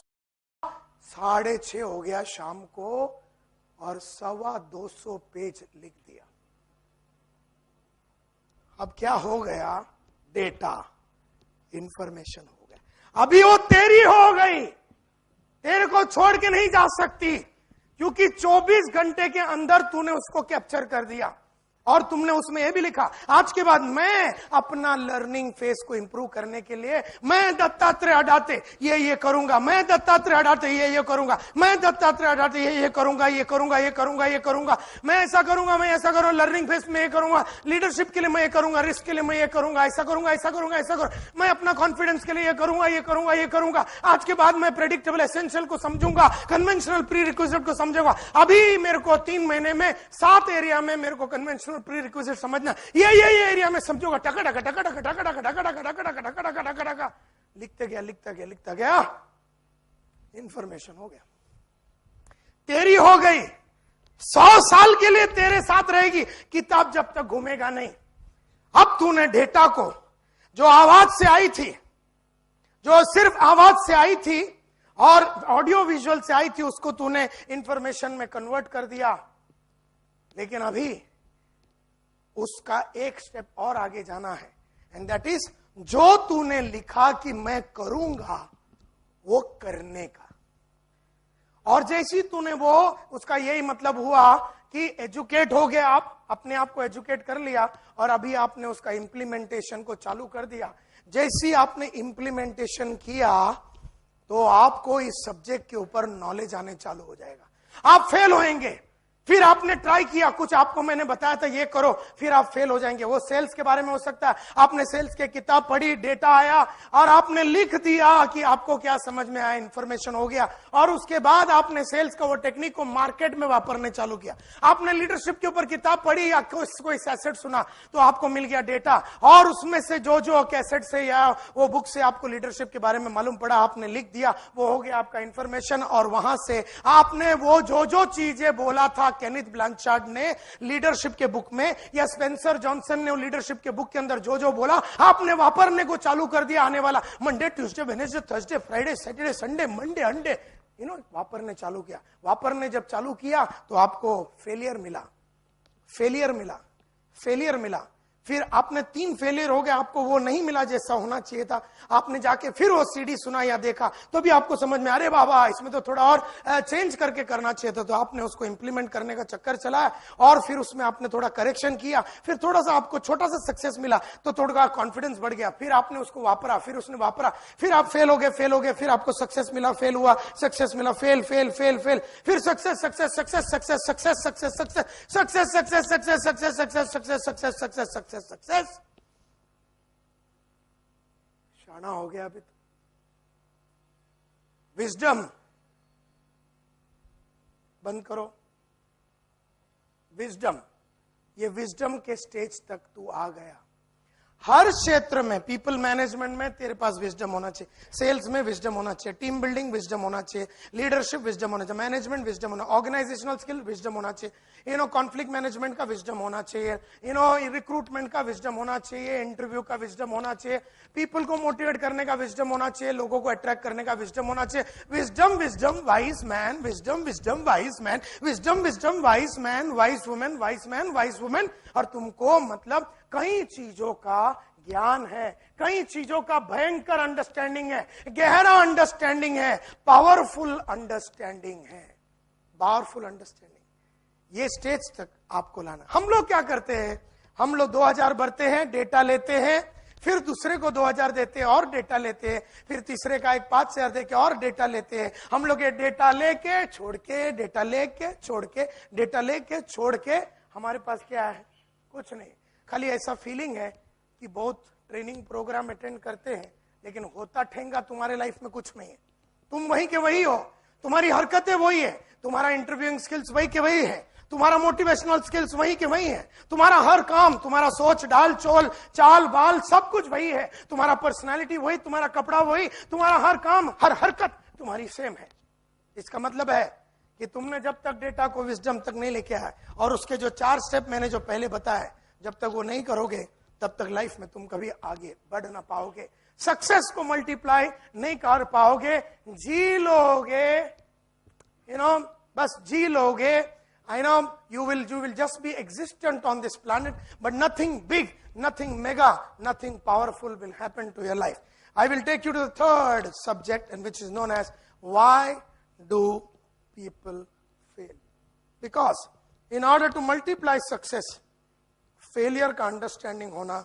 6:30 हो गया शाम को और 225 पेज लिख दिया। अब क्या हो गया, डेटा, इंफॉर्मेशन हो गया। अभी वो तेरी हो गई, तेरे को छोड़ के नहीं जा सकती, क्योंकि 24 घंटे के अंदर तूने उसको कैप्चर कर दिया। और तुमने उसमें यह भी लिखा, आज के बाद मैं अपना लर्निंग फेस को इंप्रूव करने के लिए मैं दत्तात्रेय अडाते ये करूंगा, मैं दत्तात्रेय अडाते ये करूंगा, मैं दत्तात्रेय अडाते ये करूंगा, ये करूंगा, ये करूंगा, ये करूंगा, मैं ऐसा करूंगा, मैं ऐसा करूंगा, लर्निंग फेस में ये करूंगा, लीडरशिप के लिए मैं ये करूंगा, रिस्क के लिए मैं ये करूंगा, ऐसा करूंगा, ऐसा करूंगा, ऐसा करूंगा, मैं अपना कॉन्फिडेंस के लिए ये करूंगा, ये करूंगा, ये करूंगा। आज के बाद मैं प्रेडिक्टेबल एसेंशियल को समझूंगा, कन्वेंशनल प्री रिक्विजिट को समझूंगा। अभी मेरे को 3 महीने में 7 एरिया में मेरे को कन्वेंशनल प्री रिक्विजिट समझना, ये एरिया में समझूंगा। टका टका टका टका टका टका टका टका टका टका टका टका टका टका लिखता गया, इंफॉर्मेशन हो गया, तेरी हो गई, 100 साल के लिए तेरे साथ रहेगी। किताब जब तक घूमेगा नहीं। अब तूने डेटा को जो आवाज से आई थी, जो सिर्फ आवाज से आई थी और ऑडियो विजुअल से आई थी, उसको तूने इंफॉर्मेशन में कन्वर्ट कर दिया। लेकिन अभी उसका एक स्टेप और आगे जाना है, एंड दैट इज जो तूने लिखा कि मैं करूंगा वो करने का। और जैसी तूने वो, उसका यही मतलब हुआ कि एजुकेट हो गए, आप अपने आप को एजुकेट कर लिया और अभी आपने उसका इंप्लीमेंटेशन को चालू कर दिया। जैसी आपने इंप्लीमेंटेशन किया तो आपको इस सब्जेक्ट के ऊपर नॉलेज आने चालू हो जाएगा। आप फेल होएंगे, फिर आपने ट्राई किया, कुछ आपको मैंने बताया था ये करो, फिर आप फेल हो जाएंगे। वो सेल्स के बारे में हो सकता है, आपने सेल्स के किताब पढ़ी, डेटा आया और आपने लिख दिया कि आपको क्या समझ में आया, इंफॉर्मेशन हो गया, और उसके बाद आपने सेल्स का वो टेक्निक को मार्केट में वापरने चालू किया। आपने लीडरशिप के ऊपर किताब पढ़ी या कोई कैसेट सुना तो आपको मिल गया डेटा, और उसमें से जो कैसेट से या वो बुक से आपको लीडरशिप के बारे में मालूम पड़ा, आपने लिख दिया, वो हो गया आपका इंफॉर्मेशन। और वहां से आपने वो जो चीजें बोला था केनिथ ब्लैंचार्ड ने लीडरशिप के बुक में, या स्पेंसर जॉनसन ने लीडरशिप के बुक के अंदर जो बोला, आपने वापरने को चालू कर दिया। आने वाला Monday, Tuesday, Wednesday, Thursday, Friday, Saturday, Sunday, Monday, अंडे, वापरने चालू किया। वापरने जब चालू किया तो आपको फेलियर मिला। फिर आपने 3 फेलियर हो गए, आपको वो नहीं मिला जैसा होना चाहिए था। आपने जाके फिर वो सीडी सुना या देखा तो भी आपको समझ में, अरे बाबा इसमें तो थोड़ा और चेंज करके करना चाहिए था। तो आपने उसको इंप्लीमेंट करने का चक्कर चलाया और फिर उसमें आपने थोड़ा करेक्शन किया। फिर थोड़ा सा आपको छोटा सा सक्सेस मिला तो थोड़ा कॉन्फिडेंस बढ़ गया। फिर आपने उसको वापरा, फिर उसने वापरा, फिर आप फेल हो गए, फिर आपको सक्सेस मिला, फेल हुआ, सक्सेस मिला, फेल, फिर सक्सेस। शाना हो गया अभी तो। विजडम बंद करो। विजडम, ये विजडम के स्टेज तक तू आ गया। हर क्षेत्र में, पीपल मैनेजमेंट में तेरे पास विजडम होना चाहिए, सेल्स में विजडम होना चाहिए, टीम बिल्डिंग विजडम होना चाहिए, लीडरशिप विजडम होना चाहिए, मैनेजमेंट विजडम होना, ऑर्गेनाइजेशनल स्किल विजडम होना चाहिए, कॉन्फ्लिक्ट मैनेजमेंट का विजडम होना चाहिए, रिक्रूटमेंट का विजडम होना चाहिए, इंटरव्यू का विजडम होना चाहिए, पीपल को मोटिवेट करने का विजडम होना चाहिए, लोगों को अट्रैक्ट करने का विजडम होना चाहिए। Wisdom wise man, wisdom wise man, wisdom wise man, wise women. और तुमको मतलब कई चीजों का ज्ञान है, कई चीजों का भयंकर अंडरस्टैंडिंग है, गहरा अंडरस्टैंडिंग है, पावरफुल अंडरस्टैंडिंग है, पावरफुल अंडरस्टैंडिंग। ये स्टेज तक आपको लाना। हम लोग क्या करते हैं, हम लोग 2000 भरते हैं, डेटा लेते हैं, फिर दूसरे को 2000 देते हैं और डेटा लेते हैं, फिर तीसरे का 5000 देके और डेटा लेते हैं। हम लोग ये डेटा लेके छोड़ के, डेटा लेके छोड़ के, डेटा लेके छोड़ के, हमारे पास क्या है? कुछ नहीं। खाली ऐसा फीलिंग है कि बहुत ट्रेनिंग प्रोग्राम अटेंड करते हैं, लेकिन होता ठेंगा तुम्हारे लाइफ में कुछ नहीं है। तुम वही के वही हो, तुम्हारी हरकतें वही है, तुम्हारा इंटरव्यूइंग स्किल्स वही के वही है, तुम्हारा मोटिवेशनल स्किल्स वही के वही है, तुम्हारा हर काम, तुम्हारा सोच, डाल चोल, चाल बाल, सब कुछ वही है, तुम्हारा पर्सनालिटी वही, तुम्हारा कपड़ा वही, तुम्हारा हर काम, हर हरकत तुम्हारी सेम है। इसका मतलब है कि तुमने जब तक डेटा को विजडम तक नहीं लेके आया और उसके जो 4 स्टेप मैंने जो पहले बताया, जब तक वो नहीं करोगे तब तक लाइफ में तुम कभी आगे बढ़ ना पाओगे, सक्सेस को मल्टीप्लाई नहीं कर पाओगे, जी लोगे, बस जी लोगे। I know you will just be existent on this planet, but nothing big, nothing mega, nothing powerful will happen to your life. I will take you to the third subject, and which is known as why do people fail? Because in order to multiply success, failure का understanding होना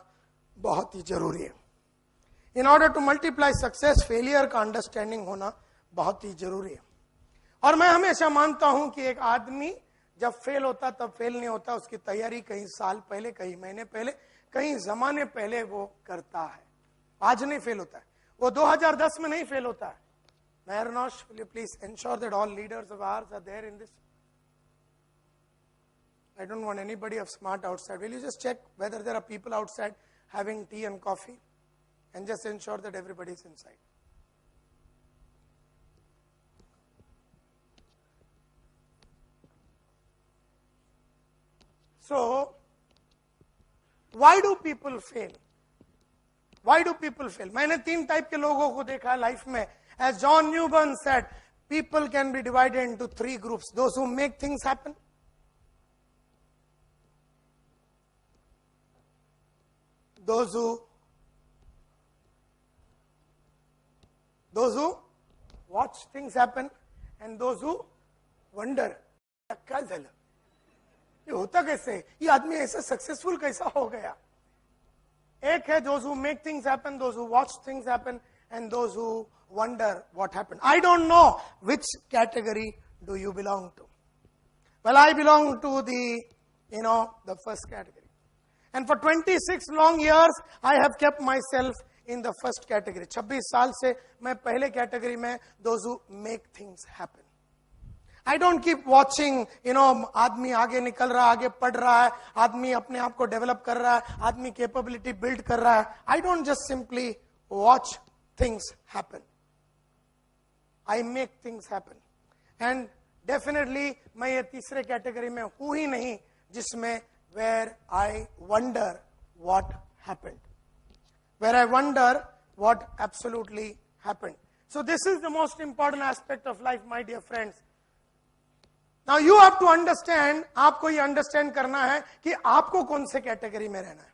बहुत ही जरूरी है. In order to multiply success, failure का understanding होना बहुत ही जरूरी है. और मैं हमेशा मानता हूं कि एक आदमी जब फेल होता तब फेल नहीं होता, उसकी तैयारी कई साल पहले, कई महीने पहले, कई जमाने पहले वो करता है. आज नहीं फेल होता है, वो 2010 में नहीं फेल होता है. Mayornosh, will you please ensure that all leaders of ours are there in this? I don't want anybody of smart outside. Will you just check whether there are people outside having tea and coffee? And just ensure that everybody is inside. So, why do people fail? Why do people fail? मैंने 3 type के लोगों को देखा life में. As John Newbern said, people can be divided into 3 groups. Those who make things happen, those who watch things happen, and those who wonder. क्या झालं? ये होता कैसे? ये आदमी ऐसा सक्सेसफुल कैसा हो गया? एक है those who make things happen, those who watch things happen, and those who wonder what happened. I don't know which category do you belong to. Well, I belong to the first category. And for 26 long years, I have kept myself in the first category. 26 साल से मैं पहले category में, those who make things happen. I don't keep watching, आदमी आगे निकल रहा है, आगे पढ़ रहा है, आदमी अपने आप को डेवलप कर रहा है, आदमी कैपेबिलिटी बिल्ड कर रहा है. I don't just simply watch things happen. I make things happen. And definitely मैं ये तीसरे कैटेगरी में हूं ही नहीं जिसमें where I wonder what happened. Where I wonder what absolutely happened. So this is the most important aspect of life, my dear friends. Now you have to understand, आपको ये understand करना है कि आपको कौन से कैटेगरी में रहना है.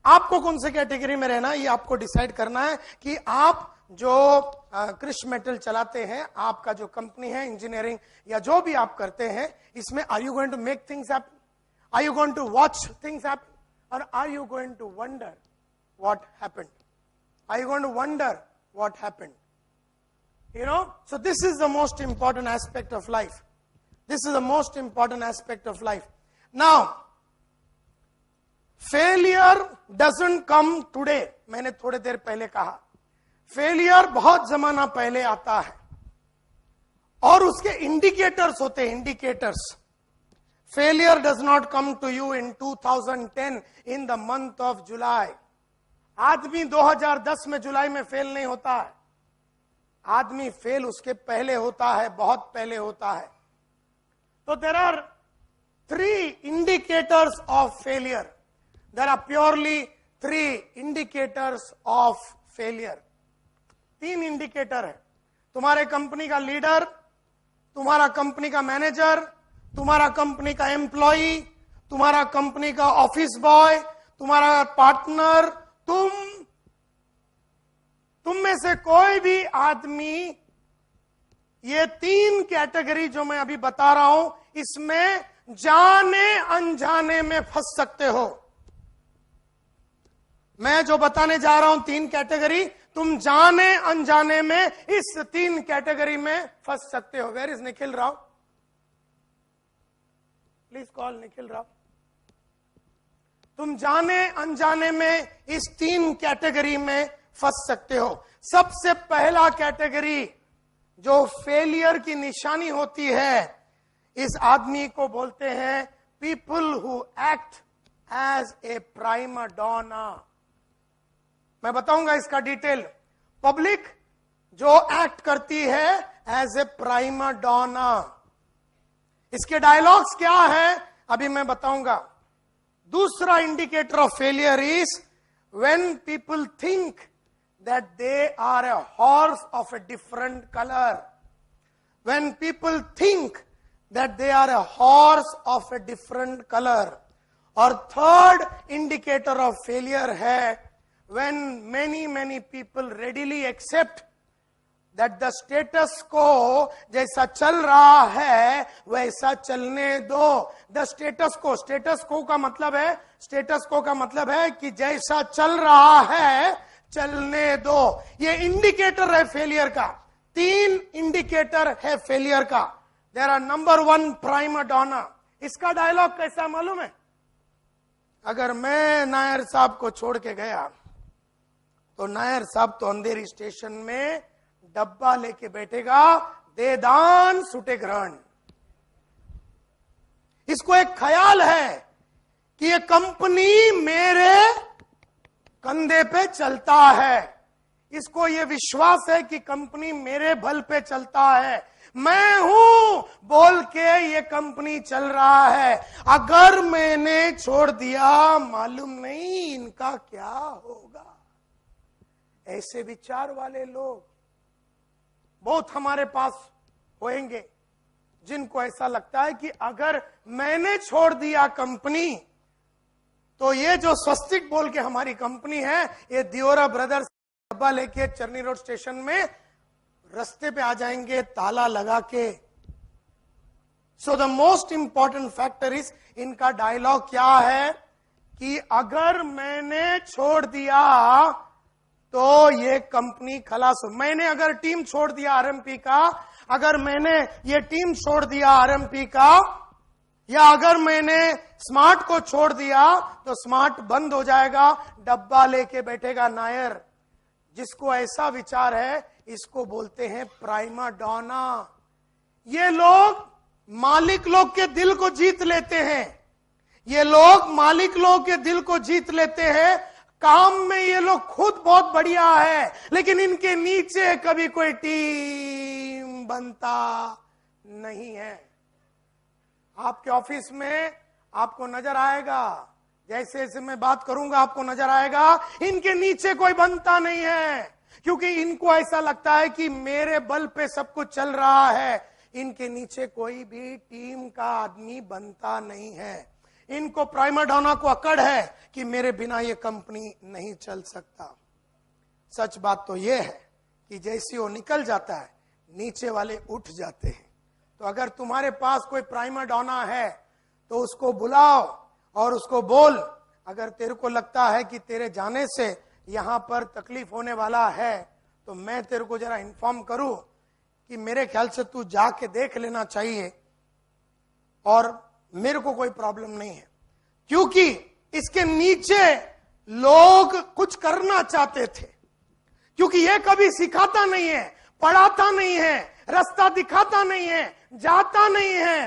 आपको कौन से कैटेगरी में रहना है, ये आपको डिसाइड करना है कि आप जो कृष्ण मेटल चलाते हैं, आपका जो कंपनी है, इंजीनियरिंग या जो भी आप करते हैं, इसमें are you going to make things happen, are you going to watch things happen, और are you going to wonder what happened, are you going to wonder what happened. So this is the most important aspect of life. This is the most important aspect of life. Now, failure doesn't come today. मैंने थोड़े देर पहले कहा, failure बहुत जमाना पहले आता है और उसके इंडिकेटर्स होते हैं, indicators. Failure does not come to you in 2010 in the month of July. आदमी 2010 में जुलाई में फेल नहीं होता है. आदमी फेल उसके पहले होता है, बहुत पहले होता है. तो there are 3 indicators of failure. There are purely 3 indicators of failure. 3 indicator है. तुम्हारे कंपनी का लीडर, तुम्हारा कंपनी का मैनेजर, तुम्हारा कंपनी का एम्प्लॉई, तुम्हारा कंपनी का ऑफिस बॉय, तुम्हारा पार्टनर, तुम में से कोई भी आदमी, ये 3 कैटेगरी जो मैं अभी बता रहा हूं, इसमें जाने अनजाने में फंस सकते हो. मैं जो बताने जा रहा हूं 3 कैटेगरी, तुम जाने अनजाने में इस 3 कैटेगरी में फंस सकते हो. Where is Nikhil Rao? Please call Nikhil Rao. तुम जाने अनजाने में इस 3 कैटेगरी में फंस सकते हो. सबसे पहला कैटेगरी जो फेलियर की निशानी होती है, इस आदमी को बोलते हैं people who act as a prima donna. मैं बताऊंगा इसका डिटेल. पब्लिक जो एक्ट करती है एज ए प्राइमा डोना. इसके डायलॉग्स क्या है अभी मैं बताऊंगा. दूसरा indicator of failure is when people think that they are a horse of a different color. When people think that they are a horse of a different color. और third indicator of failure है when many people readily accept that the status को जैसा चल रहा है वैसा चलने दो। द स्टेटस को का मतलब है कि जैसा चल रहा है चलने दो। ये इंडिकेटर है फेलियर का। 3 इंडिकेटर है फेलियर का। There are number 1 prima donna. इसका डायलॉग कैसा मालूम है? अगर मैं नायर साहब को छोड़ के गया तो नायर साहब तो अंधेरी स्टेशन में डब्बा लेके बैठेगा, दे दान सुटे ग्रहण। इसको एक ख्याल है कि ये कंपनी मेरे कंधे पे चलता है। इसको ये विश्वास है कि कंपनी मेरे बल पे चलता है, मैं हूं बोल के ये कंपनी चल रहा है। अगर मैंने छोड़ दिया मालूम नहीं इनका क्या होगा। ऐसे विचार वाले लोग बहुत हमारे पास होंगे जिनको ऐसा लगता है कि अगर मैंने छोड़ दिया कंपनी तो ये जो स्वस्तिक बोल के हमारी कंपनी है, ये दियोरा ब्रदर्स डब्बा लेके चरनी रोड स्टेशन में रास्ते पे आ जाएंगे ताला लगा के। So the most important factor is, इनका डायलॉग क्या है कि अगर मैंने छोड़ दिया तो ये कंपनी खलास हो। मैंने अगर टीम छोड़ दिया आरएमपी का, अगर मैंने ये टीम छोड़ दिया आरएमपी का, या अगर मैंने स्मार्ट को छोड़ दिया तो स्मार्ट बंद हो जाएगा, डब्बा लेके बैठेगा नायर। जिसको ऐसा विचार है इसको बोलते हैं प्राइमा डॉना। ये लोग मालिक लोग के दिल को जीत लेते हैं। ये लोग मालिक लोग के दिल को जीत लेते हैं। काम में ये लोग खुद बहुत बढ़िया है, लेकिन इनके नीचे कभी कोई टीम बनता नहीं है। आपके ऑफिस में आपको नजर आएगा, जैसे जैसे मैं बात करूंगा आपको नजर आएगा इनके नीचे कोई बनता नहीं है, क्योंकि इनको ऐसा लगता है कि मेरे बल पे सब कुछ चल रहा है। इनके नीचे कोई भी टीम का आदमी बनता नहीं है। इनको प्राइमा डॉना को अकड़ है कि मेरे बिना ये कंपनी नहीं चल सकता। सच बात तो ये है कि जैसे वो निकल जाता है नीचे वाले उठ जाते हैं। तो अगर तुम्हारे पास कोई प्राइमा डॉना है तो उसको बुलाओ और उसको बोल, अगर तेरे को लगता है कि तेरे जाने से यहां पर तकलीफ होने वाला है तो मैं तेरे को जरा इन्फॉर्म करूं कि मेरे ख्याल से तू जाके देख लेना चाहिए और मेरे को कोई प्रॉब्लम नहीं है। क्योंकि इसके नीचे लोग कुछ करना चाहते थे, क्योंकि ये कभी सिखाता नहीं है, पढ़ाता नहीं है, रास्ता दिखाता नहीं है, जाता नहीं है,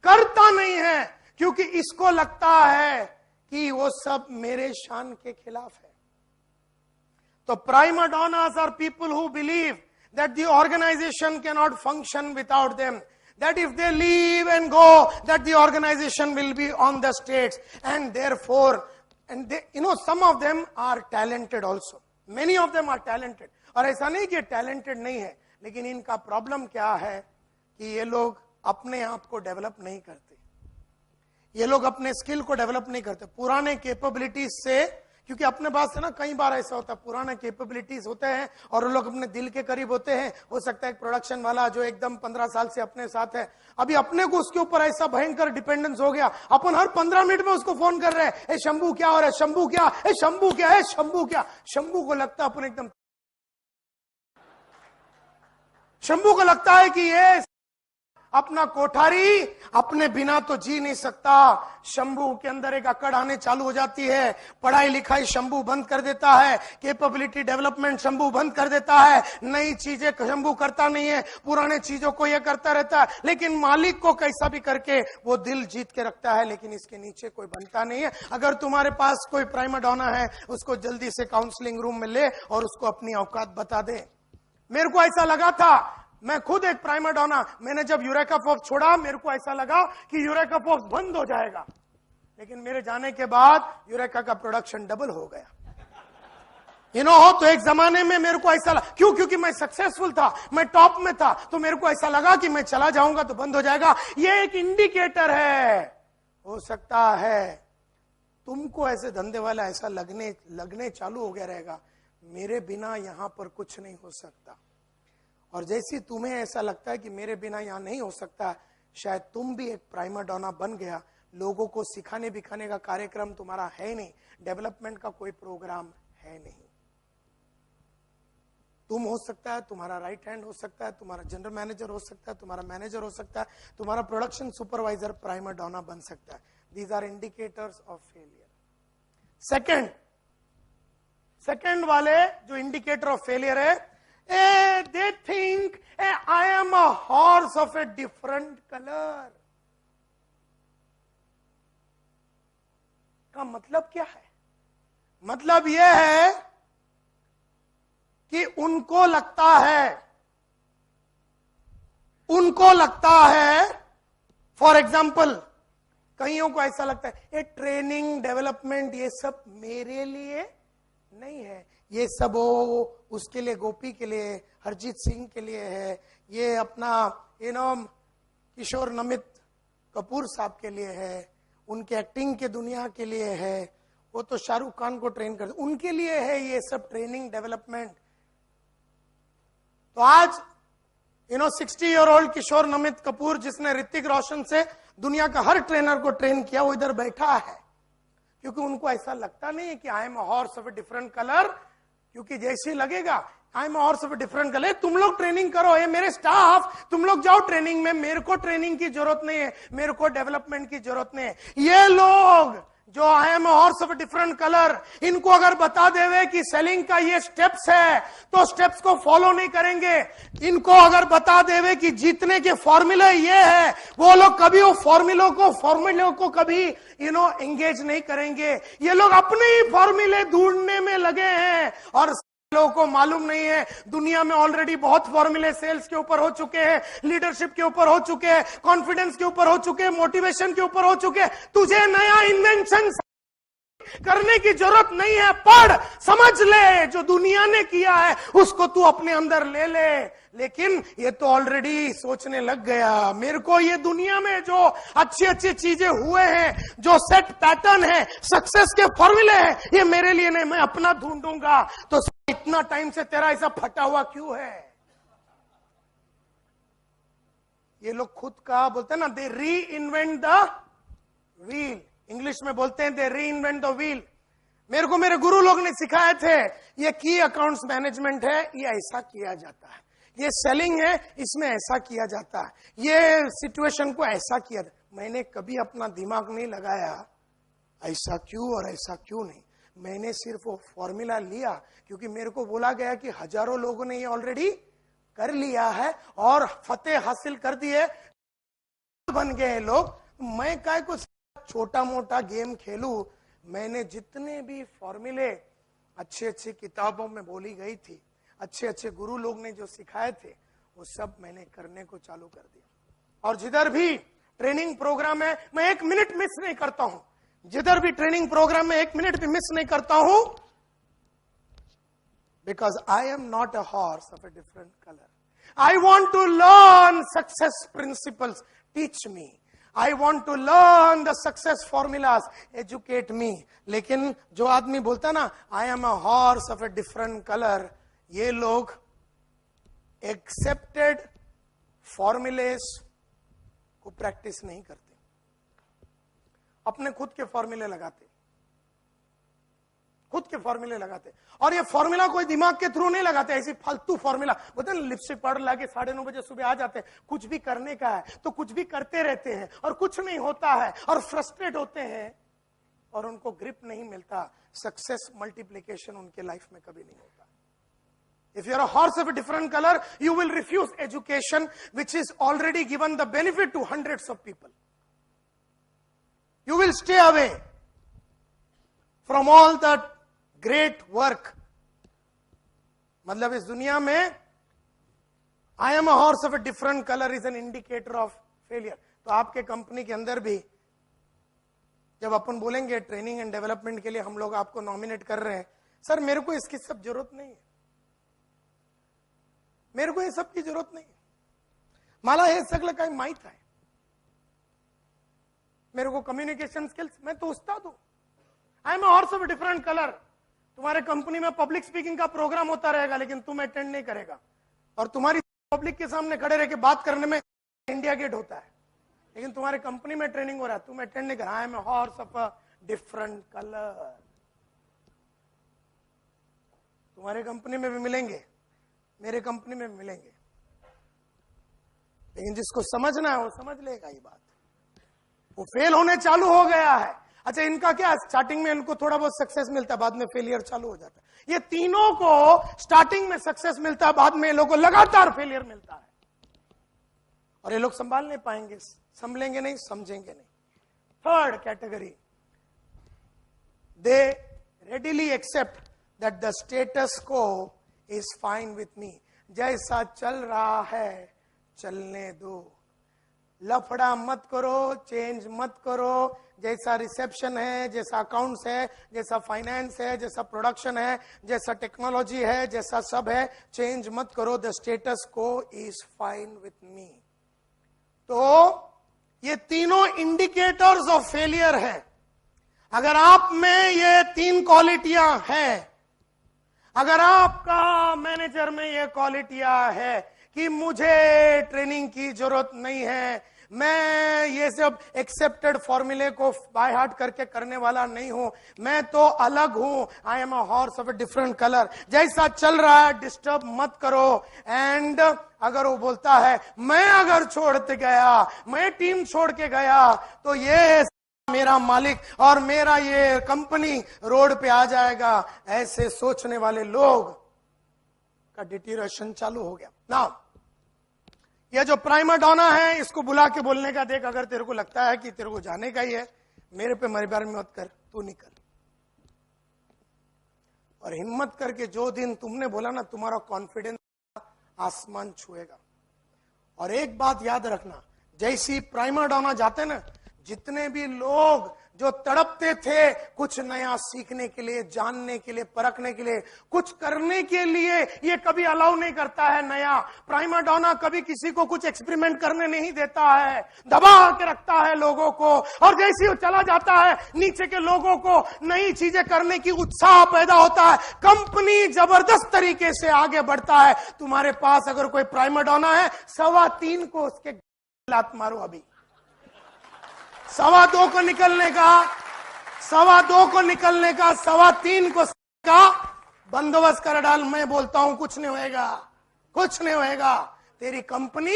करता नहीं है, क्योंकि इसको लगता है कि वो सब मेरे शान के खिलाफ है। तो prima donnas are people who believe that the organization can not function without them, that if they leave and go, that the organization will be on the states, and therefore, and they, some of them are talented also, many of them are talented। और ऐसा नहीं कि talented नहीं है, लेकिन इनका problem क्या है कि ये लोग अपने आप को डेवलप नहीं करते, ये लोग अपने स्किल को डेवलप नहीं करते। पुराने कैपेबिलिटीज से, क्योंकि अपने पास है ना, कई बार ऐसा होता है पुराने कैपेबिलिटीज होते हैं और वो लोग अपने दिल के करीब होते हैं। हो सकता है एक प्रोडक्शन वाला जो एकदम 15 साल से अपने साथ है, अभी अपने को उसके ऊपर ऐसा भयंकर डिपेंडेंस हो गया, अपन हर 15 मिनट में उसको फोन कर रहे हैं, ए शंभू क्या हो रहा है, शंभू क्या, ए शंभू क्या है, शंभू क्या। शंभू को लगता है अपन एकदम, शंभू को लगता है कि ये अपना कोठारी अपने बिना तो जी नहीं सकता। शंभू के अंदर एक अकड़ आने चालू हो जाती है, पढ़ाई लिखाई शंभू बंद कर देता है, कैपेबिलिटी डेवलपमेंट शंभू बंद कर देता है, नई चीजें शंभू करता नहीं है, पुराने चीजों को यह करता रहता है, लेकिन मालिक को कैसा भी करके वो दिल जीत के रखता है, लेकिन इसके नीचे कोई बनता नहीं है। अगर तुम्हारे पास कोई प्राइमा डॉना है, उसको जल्दी से काउंसलिंग रूम में ले और उसको अपनी औकात बता दे। मेरे को ऐसा लगा था, मैं खुद एक प्राइमा डॉना, मैंने जब यूरेका फोर्ब्स छोड़ा मेरे को ऐसा लगा कि यूरेका फोर्ब्स बंद हो जाएगा, लेकिन मेरे जाने के बाद यूरेका का प्रोडक्शन डबल हो गया। तो एक जमाने में मेरे को ऐसा लगा, क्योंकि मैं सक्सेसफुल था, मैं टॉप में था, तो मेरे को ऐसा लगा कि मैं चला जाऊंगा तो बंद हो जाएगा। ये एक इंडिकेटर है। हो सकता है तुमको ऐसे धंधे वाला ऐसा लगने चालू हो गया रहेगा, मेरे बिना यहां पर कुछ नहीं हो सकता। और जैसे तुम्हें ऐसा लगता है कि मेरे बिना यहां नहीं हो सकता, शायद तुम भी एक प्राइमा डोना बन गया। लोगों को सिखाने बिखाने का कार्यक्रम तुम्हारा है नहीं, डेवलपमेंट का कोई प्रोग्राम है नहीं। तुम हो सकता है, तुम्हारा राइट हैंड हो सकता है, तुम्हारा जनरल मैनेजर हो सकता है, तुम्हारा मैनेजर हो सकता है, तुम्हारा प्रोडक्शन सुपरवाइजर प्राइमा डोना बन सकता है। These are indicators of failure. Second वाले जो इंडिकेटर ऑफ फेलियर है, they think I am a horse of a different color। का मतलब क्या है? मतलब यह है कि उनको लगता है फॉर एग्जाम्पल, कईयों को ऐसा लगता है ये ट्रेनिंग डेवलपमेंट ये सब मेरे लिए नहीं है, ये सब उसके लिए, गोपी के लिए, हरजीत सिंह के लिए है, ये अपना किशोर नमित कपूर साहब के लिए है, उनके एक्टिंग के दुनिया के लिए है, वो तो शाहरुख खान को ट्रेन करते, उनके लिए है ये सब ट्रेनिंग डेवलपमेंट। तो आज 60-year-old किशोर नमित कपूर, जिसने ऋतिक रोशन से दुनिया का हर ट्रेनर को ट्रेन किया, वो इधर बैठा है क्योंकि उनको ऐसा लगता नहीं है कि I am a horse of a different colour, क्योंकि जैसे लगेगा I am a horse of a different colour, तुम लोग ट्रेनिंग करो, ये मेरे स्टाफ, तुम लोग जाओ ट्रेनिंग में, मेरे को ट्रेनिंग की जरूरत नहीं है, मेरे को डेवलपमेंट की जरूरत नहीं है। ये लोग जो I am a horse of a different colour, इनको अगर बता देवे कि सेलिंग का ये स्टेप्स है तो स्टेप्स को फॉलो नहीं करेंगे। इनको अगर बता देवे कि जीतने के फॉर्मूले ये है, वो लोग कभी वो फॉर्मूले को कभी एंगेज नहीं करेंगे। ये लोग अपने ही फॉर्मूले ढूंढने में लगे हैं और लोगों को मालूम नहीं है दुनिया में ऑलरेडी बहुत फॉर्मूले सेल्स के ऊपर हो चुके हैं, लीडरशिप के ऊपर हो चुके हैं, कॉन्फिडेंस के ऊपर हो चुके हैं, मोटिवेशन के ऊपर हो चुके हैं। तुझे नया इन्वेंशन करने की जरूरत नहीं है, पढ़ समझ ले, जो दुनिया ने किया है उसको तू अपने अंदर ले ले। लेकिन ये तो ऑलरेडी सोचने लग गया, मेरे को ये दुनिया में जो अच्छी अच्छी चीजें हुए हैं, जो सेट पैटर्न है, सक्सेस के फॉर्मूले हैं, ये मेरे लिए नहीं, मैं अपना ढूंढूंगा। तो इतना टाइम से तेरा ऐसा फटा हुआ क्यों है? ये लोग खुद का बोलते हैं ना, दे री इन्वेंट द व्हील, इंग्लिश में बोलते हैं दे री इन्वेंट द व्हील। मेरे को मेरे गुरु लोग ने सिखाए थे, ये की अकाउंट्स मैनेजमेंट है, ये ऐसा किया जाता है, ये सेलिंग है, इसमें ऐसा किया जाता है, ये सिचुएशन को ऐसा किया। मैंने कभी अपना दिमाग नहीं लगाया ऐसा क्यों और ऐसा क्यों नहीं। मैंने सिर्फ वो फॉर्मूला लिया क्योंकि मेरे को बोला गया कि हजारों लोगों ने ये ऑलरेडी कर लिया है और फतेह हासिल कर दिए, बन गए लोग। मैं काय को छोटा मोटा गेम खेलूं। मैंने जितने भी फॉर्मूले अच्छे अच्छे किताबों में बोली गई थी, अच्छे अच्छे गुरु लोग ने जो सिखाए थे, वो सब मैंने करने को चालू कर दिया। और जिधर भी ट्रेनिंग प्रोग्राम है, मैं 1 मिनट मिस नहीं करता हूं। जिधर भी ट्रेनिंग प्रोग्राम में 1 मिनट भी मिस नहीं करता हूं, because I am not a horse of a different colour. I want to learn success principles, teach me. I want to learn the success formulas, educate me। लेकिन जो आदमी बोलता ना I am a horse of a different color, ये लोग accepted formulas को practice नहीं करते, अपने खुद के फॉर्मूले लगाते, खुद के फॉर्मूले लगाते। और ये फॉर्मूला कोई दिमाग के थ्रू नहीं लगाते, ऐसी फालतू फॉर्मूला बोलते हैं, लिपस्टिक पाउडर लाके 9:30 बजे सुबह आ जाते हैं। कुछ भी करने का है तो कुछ भी करते रहते हैं और कुछ नहीं होता है और फ्रस्ट्रेट होते हैं और उनको ग्रिप नहीं मिलता। सक्सेस मल्टीप्लिकेशन उनके लाइफ में कभी नहीं होता। If you are a horse of a different color, you will refuse education which is already given the benefit to hundreds of people. You will stay away from all that great work। मतलब इस दुनिया में I am a horse of a different color is an indicator of failure। तो आपके company के अंदर भी जब अपन बोलेंगे ट्रेनिंग एंड डेवलपमेंट के लिए हम लोग आपको नॉमिनेट कर रहे हैं, सर मेरे को इसकी सब जरूरत नहीं है, मेरे को ये सब की जरूरत नहीं, मला हे सगळं काही माहित आहे, मेरे को कम्युनिकेशन स्किल्स, मैं तो उस्ताद हूं। I am a horse of a different colour. तुम्हारे कंपनी में पब्लिक स्पीकिंग का प्रोग्राम होता रहेगा लेकिन तुम अटेंड नहीं करेगा और तुम्हारी पब्लिक के सामने खड़े रह के बात करने में इंडिया गेट होता है, लेकिन तुम्हारे कंपनी में ट्रेनिंग हो रहा है, तुम अटेंड नहीं कर रहा है। मैं horse of a different colour. तुम्हारे कंपनी में भी मिलेंगे, मेरे कंपनी में भी मिलेंगे, लेकिन जिसको समझना है वो समझ लेगा ये बात। वो फेल होने चालू हो गया है। अच्छा, इनका क्या, स्टार्टिंग में इनको थोड़ा बहुत सक्सेस मिलता है, बाद में फेलियर चालू हो जाता है। ये तीनों को स्टार्टिंग में सक्सेस मिलता है, बाद में ये लोगों को लगातार फेलियर मिलता है, और ये लोग संभाल नहीं पाएंगे, संभलेंगे नहीं, समझेंगे नहीं। Third category, they readily accept that the status quo is fine with me. जैसा चल रहा है चलने दो, लफड़ा मत करो, चेंज मत करो। जैसा रिसेप्शन है, जैसा अकाउंट्स है, जैसा फाइनेंस है, जैसा प्रोडक्शन है, जैसा टेक्नोलॉजी है, जैसा सब है, चेंज मत करो। The status quo is fine with मी। तो ये तीनों इंडिकेटर्स ऑफ फेलियर है। अगर आप में ये तीन क्वालिटियां हैं, अगर आपका मैनेजर में ये क्वालिटियां है कि मुझे ट्रेनिंग की जरूरत नहीं है, मैं ये सब एक्सेप्टेड फॉर्मूले को बाय हार्ट करके करने वाला नहीं हूं, मैं तो अलग हूं, I am a horse of a different colour, जैसा चल रहा है डिस्टर्ब मत करो। एंड अगर वो बोलता है मैं अगर छोड़ते गया, मैं टीम छोड़ के गया, तो ये मेरा मालिक और मेरा ये कंपनी रोड पे आ जाएगा, ऐसे सोचने वाले लोग का डिटीरिएशन चालू हो गया। नाउ ये जो प्राइमा डोना है, इसको बुला के बोलने का, देख अगर तेरे को लगता है कि तेरे को जाने का ही है, मेरे पे मेरे बारे में मत कर, तू निकल। और हिम्मत करके जो दिन तुमने बोला ना, तुम्हारा कॉन्फिडेंस आसमान छुएगा। और एक बात याद रखना, जैसी प्राइमा डोना जाते ना, जितने भी लोग जो तड़पते थे कुछ नया सीखने के लिए, जानने के लिए, परखने के लिए, कुछ करने के लिए, ये कभी अलाउ नहीं करता है नया। प्राइमा डोना कभी किसी को कुछ एक्सपेरिमेंट करने नहीं देता है, दबा के रखता है लोगों को। और जैसे वो चला जाता है, नीचे के लोगों को नई चीजें करने की उत्साह पैदा होता है, कंपनी जबरदस्त तरीके से आगे बढ़ता है। तुम्हारे पास अगर कोई प्राइमा डोना है, 3:15 को उसके लात मारो अभी। 2:15 को निकलने का, 2:15 को निकलने का, 3:15 को का बंदोबस्त कर डाल। मैं बोलता हूं कुछ नहीं होएगा, कुछ नहीं होएगा, तेरी कंपनी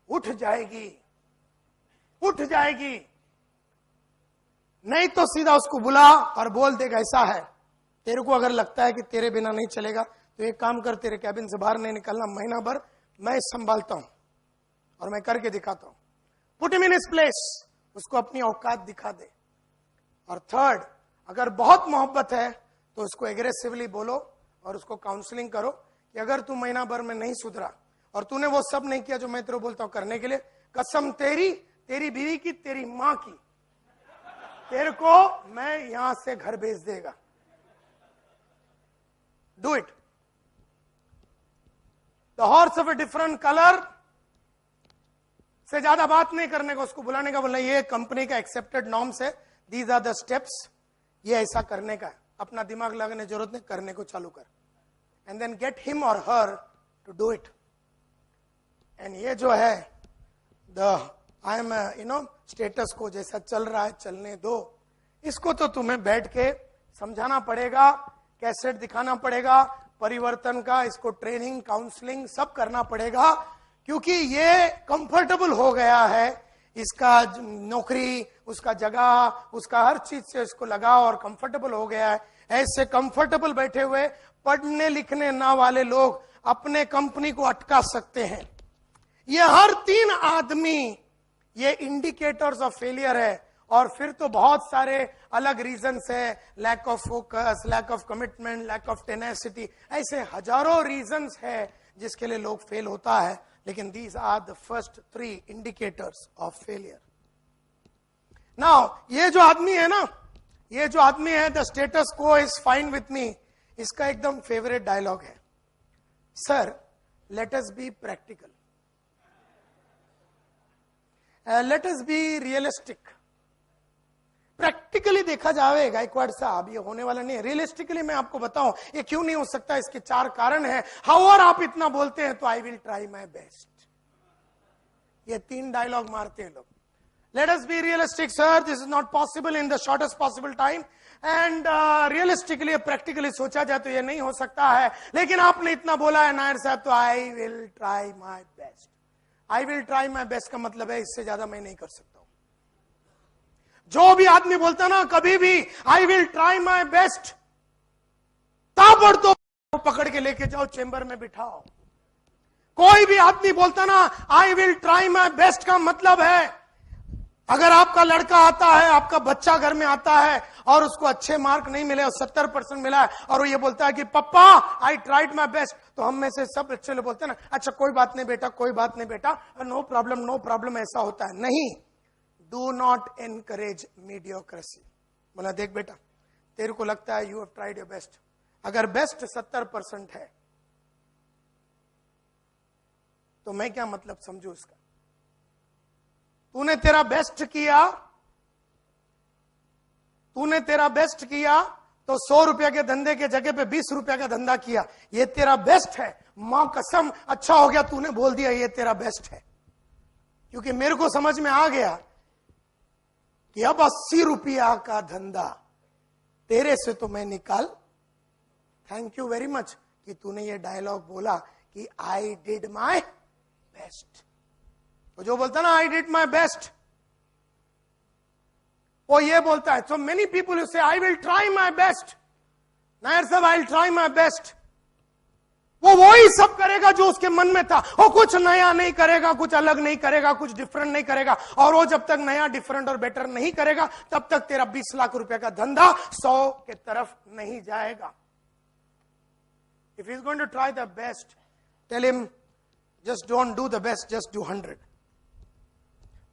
उठ जाएगी, उठ जाएगी। नहीं तो सीधा उसको बुला और बोल देगा ऐसा है, तेरे को अगर लगता है कि तेरे बिना नहीं चलेगा, तो एक काम कर, तेरे कैबिन से बाहर नहीं निकलना, महीना भर मैं संभालता हूं और मैं करके दिखाता हूं। Put him in his place, उसको अपनी औकात दिखा दे। और थर्ड, अगर बहुत मोहब्बत है तो उसको एग्रेसिवली बोलो और उसको काउंसलिंग करो कि अगर तू महीना भर में नहीं सुधरा और तूने वो सब नहीं किया जो मैं तेरे को बोलता हूं करने के लिए, कसम तेरी, तेरी बीवी की, तेरी मां की, तेरे को मैं यहां से घर भेज देगा। Do it. The horse of a different colour से ज्यादा बात नहीं करने का, उसको बुलाने का, बोलना ये कंपनी का एक्सेप्टेड नॉर्म्स है, दीज आर द स्टेप्स, ये ऐसा करने का है, अपना दिमाग लगाने जरूरत नहीं, करने को चालू कर। And then get him or her to do it. And ये जो है द आई एम स्टेटस को जैसा चल रहा है चलने दो, इसको तो तुम्हें बैठ के समझाना पड़ेगा, कैसेट दिखाना पड़ेगा परिवर्तन का, इसको ट्रेनिंग, काउंसलिंग सब करना पड़ेगा, क्योंकि ये कंफर्टेबल हो गया है, इसका नौकरी, उसका जगह, उसका हर चीज से इसको लगा और कंफर्टेबल हो गया है। ऐसे कंफर्टेबल बैठे हुए पढ़ने लिखने ना वाले लोग अपने कंपनी को अटका सकते हैं। ये हर 3 आदमी ये इंडिकेटर्स ऑफ फेलियर है। और फिर तो बहुत सारे अलग रीजंस है, lack of focus, lack of commitment, lack of tenacity, ऐसे हजारों रीजंस है जिसके लिए लोग फेल होता है। लेकिन these are the first 3 indicators of failure. Now, ये जो आदमी है ना, ये जो आदमी है, the status quo is fine with me, इसका एकदम फेवरेट डायलॉग है, sir let us be practical, let us be realistic. Practically देखा जाए गायकवाड़ साहब, ये होने वाला नहीं है। रियलिस्टिकली मैं आपको बताऊं ये क्यों नहीं हो सकता, इसके 4 कारण हैं। हाउएवर आप इतना बोलते हैं तो आई विल ट्राई माई बेस्ट, ये 3 डायलॉग मारते हैं लोग। Let us be realistic, sir. This is not possible in the shortest possible time. And realistically, practically सोचा जाए तो ये नहीं हो सकता है। लेकिन आपने इतना बोला है नायर साहब, तो I will try my best. I will try my best का मतलब है इससे ज्यादा मैं नहीं कर सकता हूं। जो भी आदमी बोलता ना कभी भी I will try my best, ताबड़तोड़ पकड़ के लेके जाओ, चेंबर में बिठाओ। कोई भी आदमी बोलता ना I will try my best का मतलब है, अगर आपका लड़का आता है, आपका बच्चा घर में आता है और उसको अच्छे मार्क नहीं मिले और 70% मिला है और वो ये बोलता है कि पप्पा आई ट्राइड माई बेस्ट, तो हम में से सब बच्चे लोग बोलते हैं ना, अच्छा कोई बात नहीं बेटा, कोई बात नहीं बेटा, नो प्रॉब्लम नो प्रॉब्लम, ऐसा होता है। नहीं, डू नॉट एनकरेज मीडियोक्रेसी। बोला देख बेटा, तेरे को लगता है you have tried your best, अगर बेस्ट 70% है तो मैं क्या मतलब समझू इसका? तूने तेरा बेस्ट किया, तूने तेरा बेस्ट किया तो 100 रुपया के धंधे के जगह पे 20 रुपया का धंधा किया, ये तेरा बेस्ट है। मां कसम, अच्छा हो गया तूने बोल दिया ये तेरा बेस्ट है, क्योंकि मेरे को समझ में आ गया कि अब 80 रुपया का धंधा तेरे से तो मैं निकाल। थैंक यू वेरी मच कि तूने ये डायलॉग बोला कि आई डिड माई बेस्ट। तो जो बोलता ना आई डिड माई बेस्ट, वो ये बोलता है। So many people you say I will try my best, Nair साहब I will try my best, वो वही सब करेगा जो उसके मन में था, वो कुछ नया नहीं करेगा, कुछ अलग नहीं करेगा, कुछ डिफरेंट नहीं करेगा। और वो जब तक नया डिफरेंट और बेटर नहीं करेगा तब तक तेरा 20 लाख रुपए का धंधा 100 के तरफ नहीं जाएगा। If he is going to try the best, tell him just don't do the best, just do 100.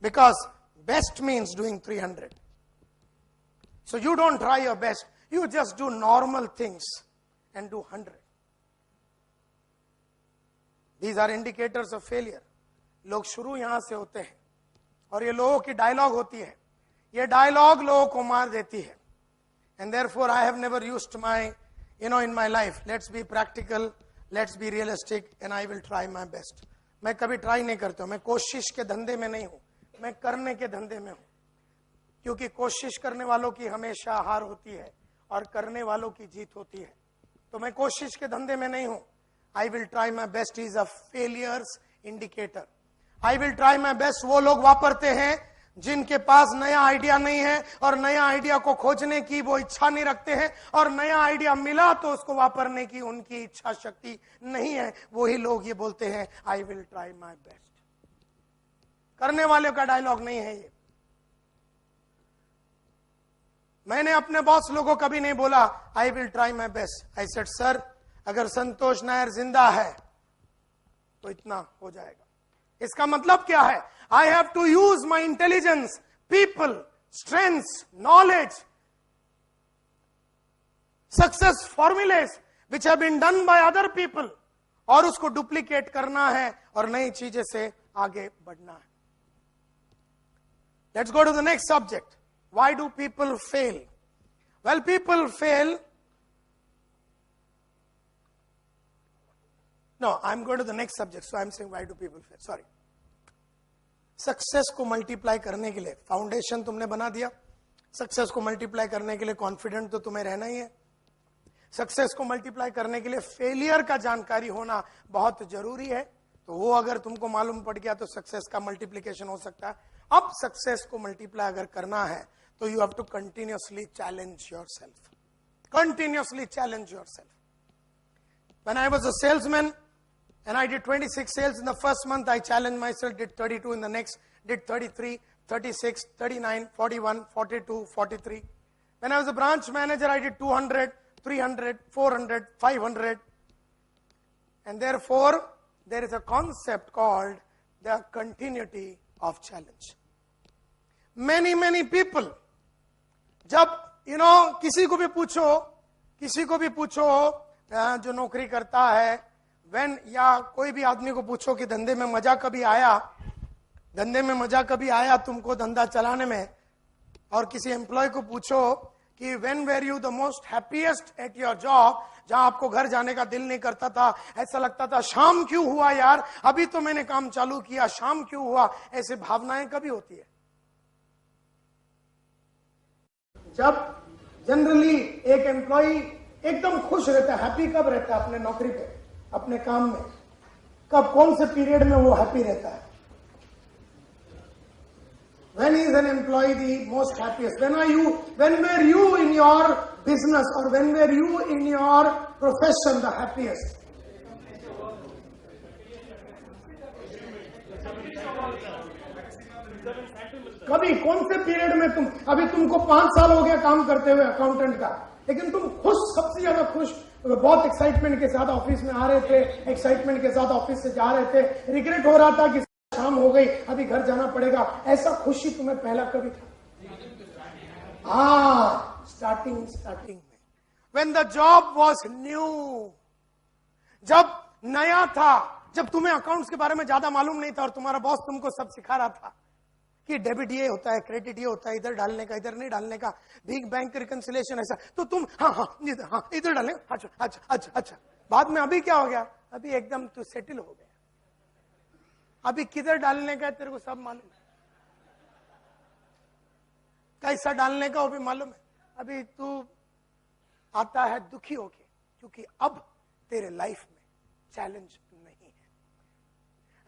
Because best means doing 300. So you don't try your best, you just do normal things and do 100. These are indicators of failure. लोग शुरू यहां से होते हैं और ये लोगों की डायलॉग होती है, ये डायलॉग लोगों को मार देती है। And therefore I have never used my, in my life, let's be practical, let's be realistic and I will try my best. मैं कभी ट्राई नहीं करता हूं, मैं कोशिश के धंधे में नहीं हूं, मैं करने के धंधे में हूं, क्योंकि कोशिश करने वालों की हमेशा हार होती है और करने वालों की जीत होती है। तो मैं कोशिश के धंधे में नहीं हूं। आई will try my best is a failures indicator. I will try my best वो लोग वापरते हैं जिनके पास नया आइडिया नहीं है और नया आइडिया को खोजने की वो इच्छा नहीं रखते हैं, और नया आइडिया मिला तो उसको वापरने की उनकी इच्छा शक्ति नहीं है। वही लोग ये बोलते हैं आई विल ट्राई माई बेस्ट। करने वाले का डायलॉग नहीं है ये। मैंने अपने बॉस लोगों को कभी नहीं बोला आई will try my best. I said sir, अगर संतोष नायर जिंदा है तो इतना हो जाएगा। इसका मतलब क्या है? I have to use my intelligence, people, strengths, knowledge, success formulas which have been done by other people, और उसको डुप्लीकेट करना है और नई चीजें से आगे बढ़ना है। Let's go to the next subject. Why do people fail? Well, people fail. No, I'm going to the next subject, so I'm saying why do people fail? Sorry. Success को मल्टीप्लाई करने के लिए फाउंडेशन तुमने बना दिया। Success को multiply करने के लिए कॉन्फिडेंट तो तुम्हें रहना ही है। सक्सेस को मल्टीप्लाई करने के लिए फेलियर का जानकारी होना बहुत जरूरी है। तो वो अगर तुमको मालूम पड़ गया तो सक्सेस का मल्टीप्लीकेशन हो सकता है। अब सक्सेस को मल्टीप्लाई अगर करना है तो you have to continuously challenge yourself, continuously challenge yourself. When I was a salesman and I did 26 sales in the first month, I challenged myself, did 32 in the next, did 33, 36, 39, 41, 42, 43. When I was a branch manager, I did 200, 300, 400, 500. And therefore, there is a concept called the continuity of challenge. Many people, जब, किसी को भी पूछो, जो नौकरी करता है, या कोई भी आदमी को पूछो कि धंधे में मजा कभी आया तुमको धंधा चलाने में, और किसी एम्प्लॉय को पूछो कि when were you the most happiest at your job, जहां आपको घर जाने का दिल नहीं करता था, ऐसा लगता था शाम क्यों हुआ यार, अभी तो मैंने काम चालू किया, शाम क्यों हुआ, ऐसे भावनाएं कभी होती है? जब जनरली एक एम्प्लॉय एकदम खुश रहता है, हैप्पी कब रहता है अपने नौकरी पे, अपने काम में? कब, कौन से पीरियड में वो हैप्पी रहता है? When is an employee the most happiest? When were you in your business, or when were you in your profession the happiest? कभी, कौन से पीरियड में तुम, अभी तुमको 5 साल हो गया काम करते हुए अकाउंटेंट का, लेकिन तुम खुश, सबसे ज्यादा खुश, बहुत एक्साइटमेंट के साथ ऑफिस में आ रहे थे, एक्साइटमेंट के साथ ऑफिस से जा रहे थे, रिग्रेट हो रहा था कि शाम हो गई, अभी घर जाना पड़ेगा, ऐसा खुशी तुम्हें पहला कभी था? स्टार्टिंग में, when the job was new, जब नया था, जब तुम्हें अकाउंट्स के बारे में ज्यादा मालूम नहीं था और तुम्हारा बॉस तुमको सब सिखा रहा था कि डेबिट ये होता है, क्रेडिट ये होता है, इधर डालने का, इधर नहीं डालने का, बिग बैंक रिकंसिलिएशन ऐसा, तो तुम हाँ इधर डालने, अच्छा। बाद में अभी क्या हो गया? अभी एकदम तू सेटल हो गया, अभी किधर डालने का तेरे को सब मालूम है, कैसा डालने का वो भी मालूम है। अभी तू आता है दुखी होके, क्योंकि अब तेरे लाइफ में चैलेंज नहीं है,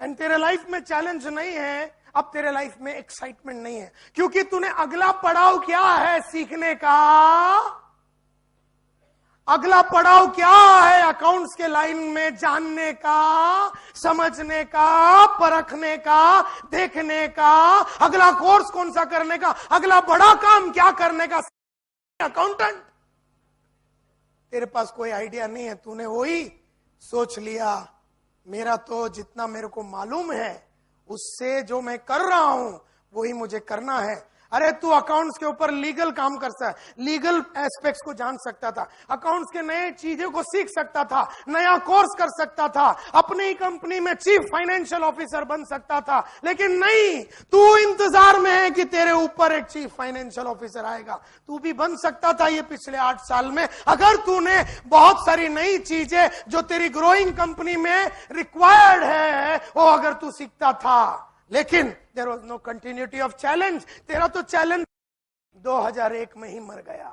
एंड तेरे लाइफ में चैलेंज नहीं है, अब तेरे लाइफ में एक्साइटमेंट नहीं है, क्योंकि तूने अगला पड़ाव क्या है सीखने का, अगला पड़ाव क्या है अकाउंट्स के लाइन में जानने का, समझने का, परखने का, देखने का, अगला कोर्स कौन सा करने का, अगला बड़ा काम क्या करने का। अकाउंटेंट, तेरे पास कोई आइडिया नहीं है, तूने वही सोच लिया, मेरा तो जितना मेरे को मालूम है उससे जो मैं कर रहा हूं वही मुझे करना है। अरे तू अकाउंट्स के ऊपर लीगल काम कर सकता है, लीगल एस्पेक्ट्स को जान सकता था, अकाउंट्स के नए चीजों को सीख सकता था, नया कोर्स कर सकता था, अपनी ही कंपनी में चीफ फाइनेंशियल ऑफिसर बन सकता था, लेकिन नहीं, तू इंतजार में है कि तेरे ऊपर एक चीफ फाइनेंशियल ऑफिसर आएगा। तू भी बन सकता था ये पिछले 8 साल में, अगर तूने बहुत सारी नई चीजें जो तेरी ग्रोइंग कंपनी में रिक्वायर्ड है वो अगर तू सीखता था, लेकिन there was no continuity of challenge. तेरा तो चैलेंज 2001 में ही मर गया।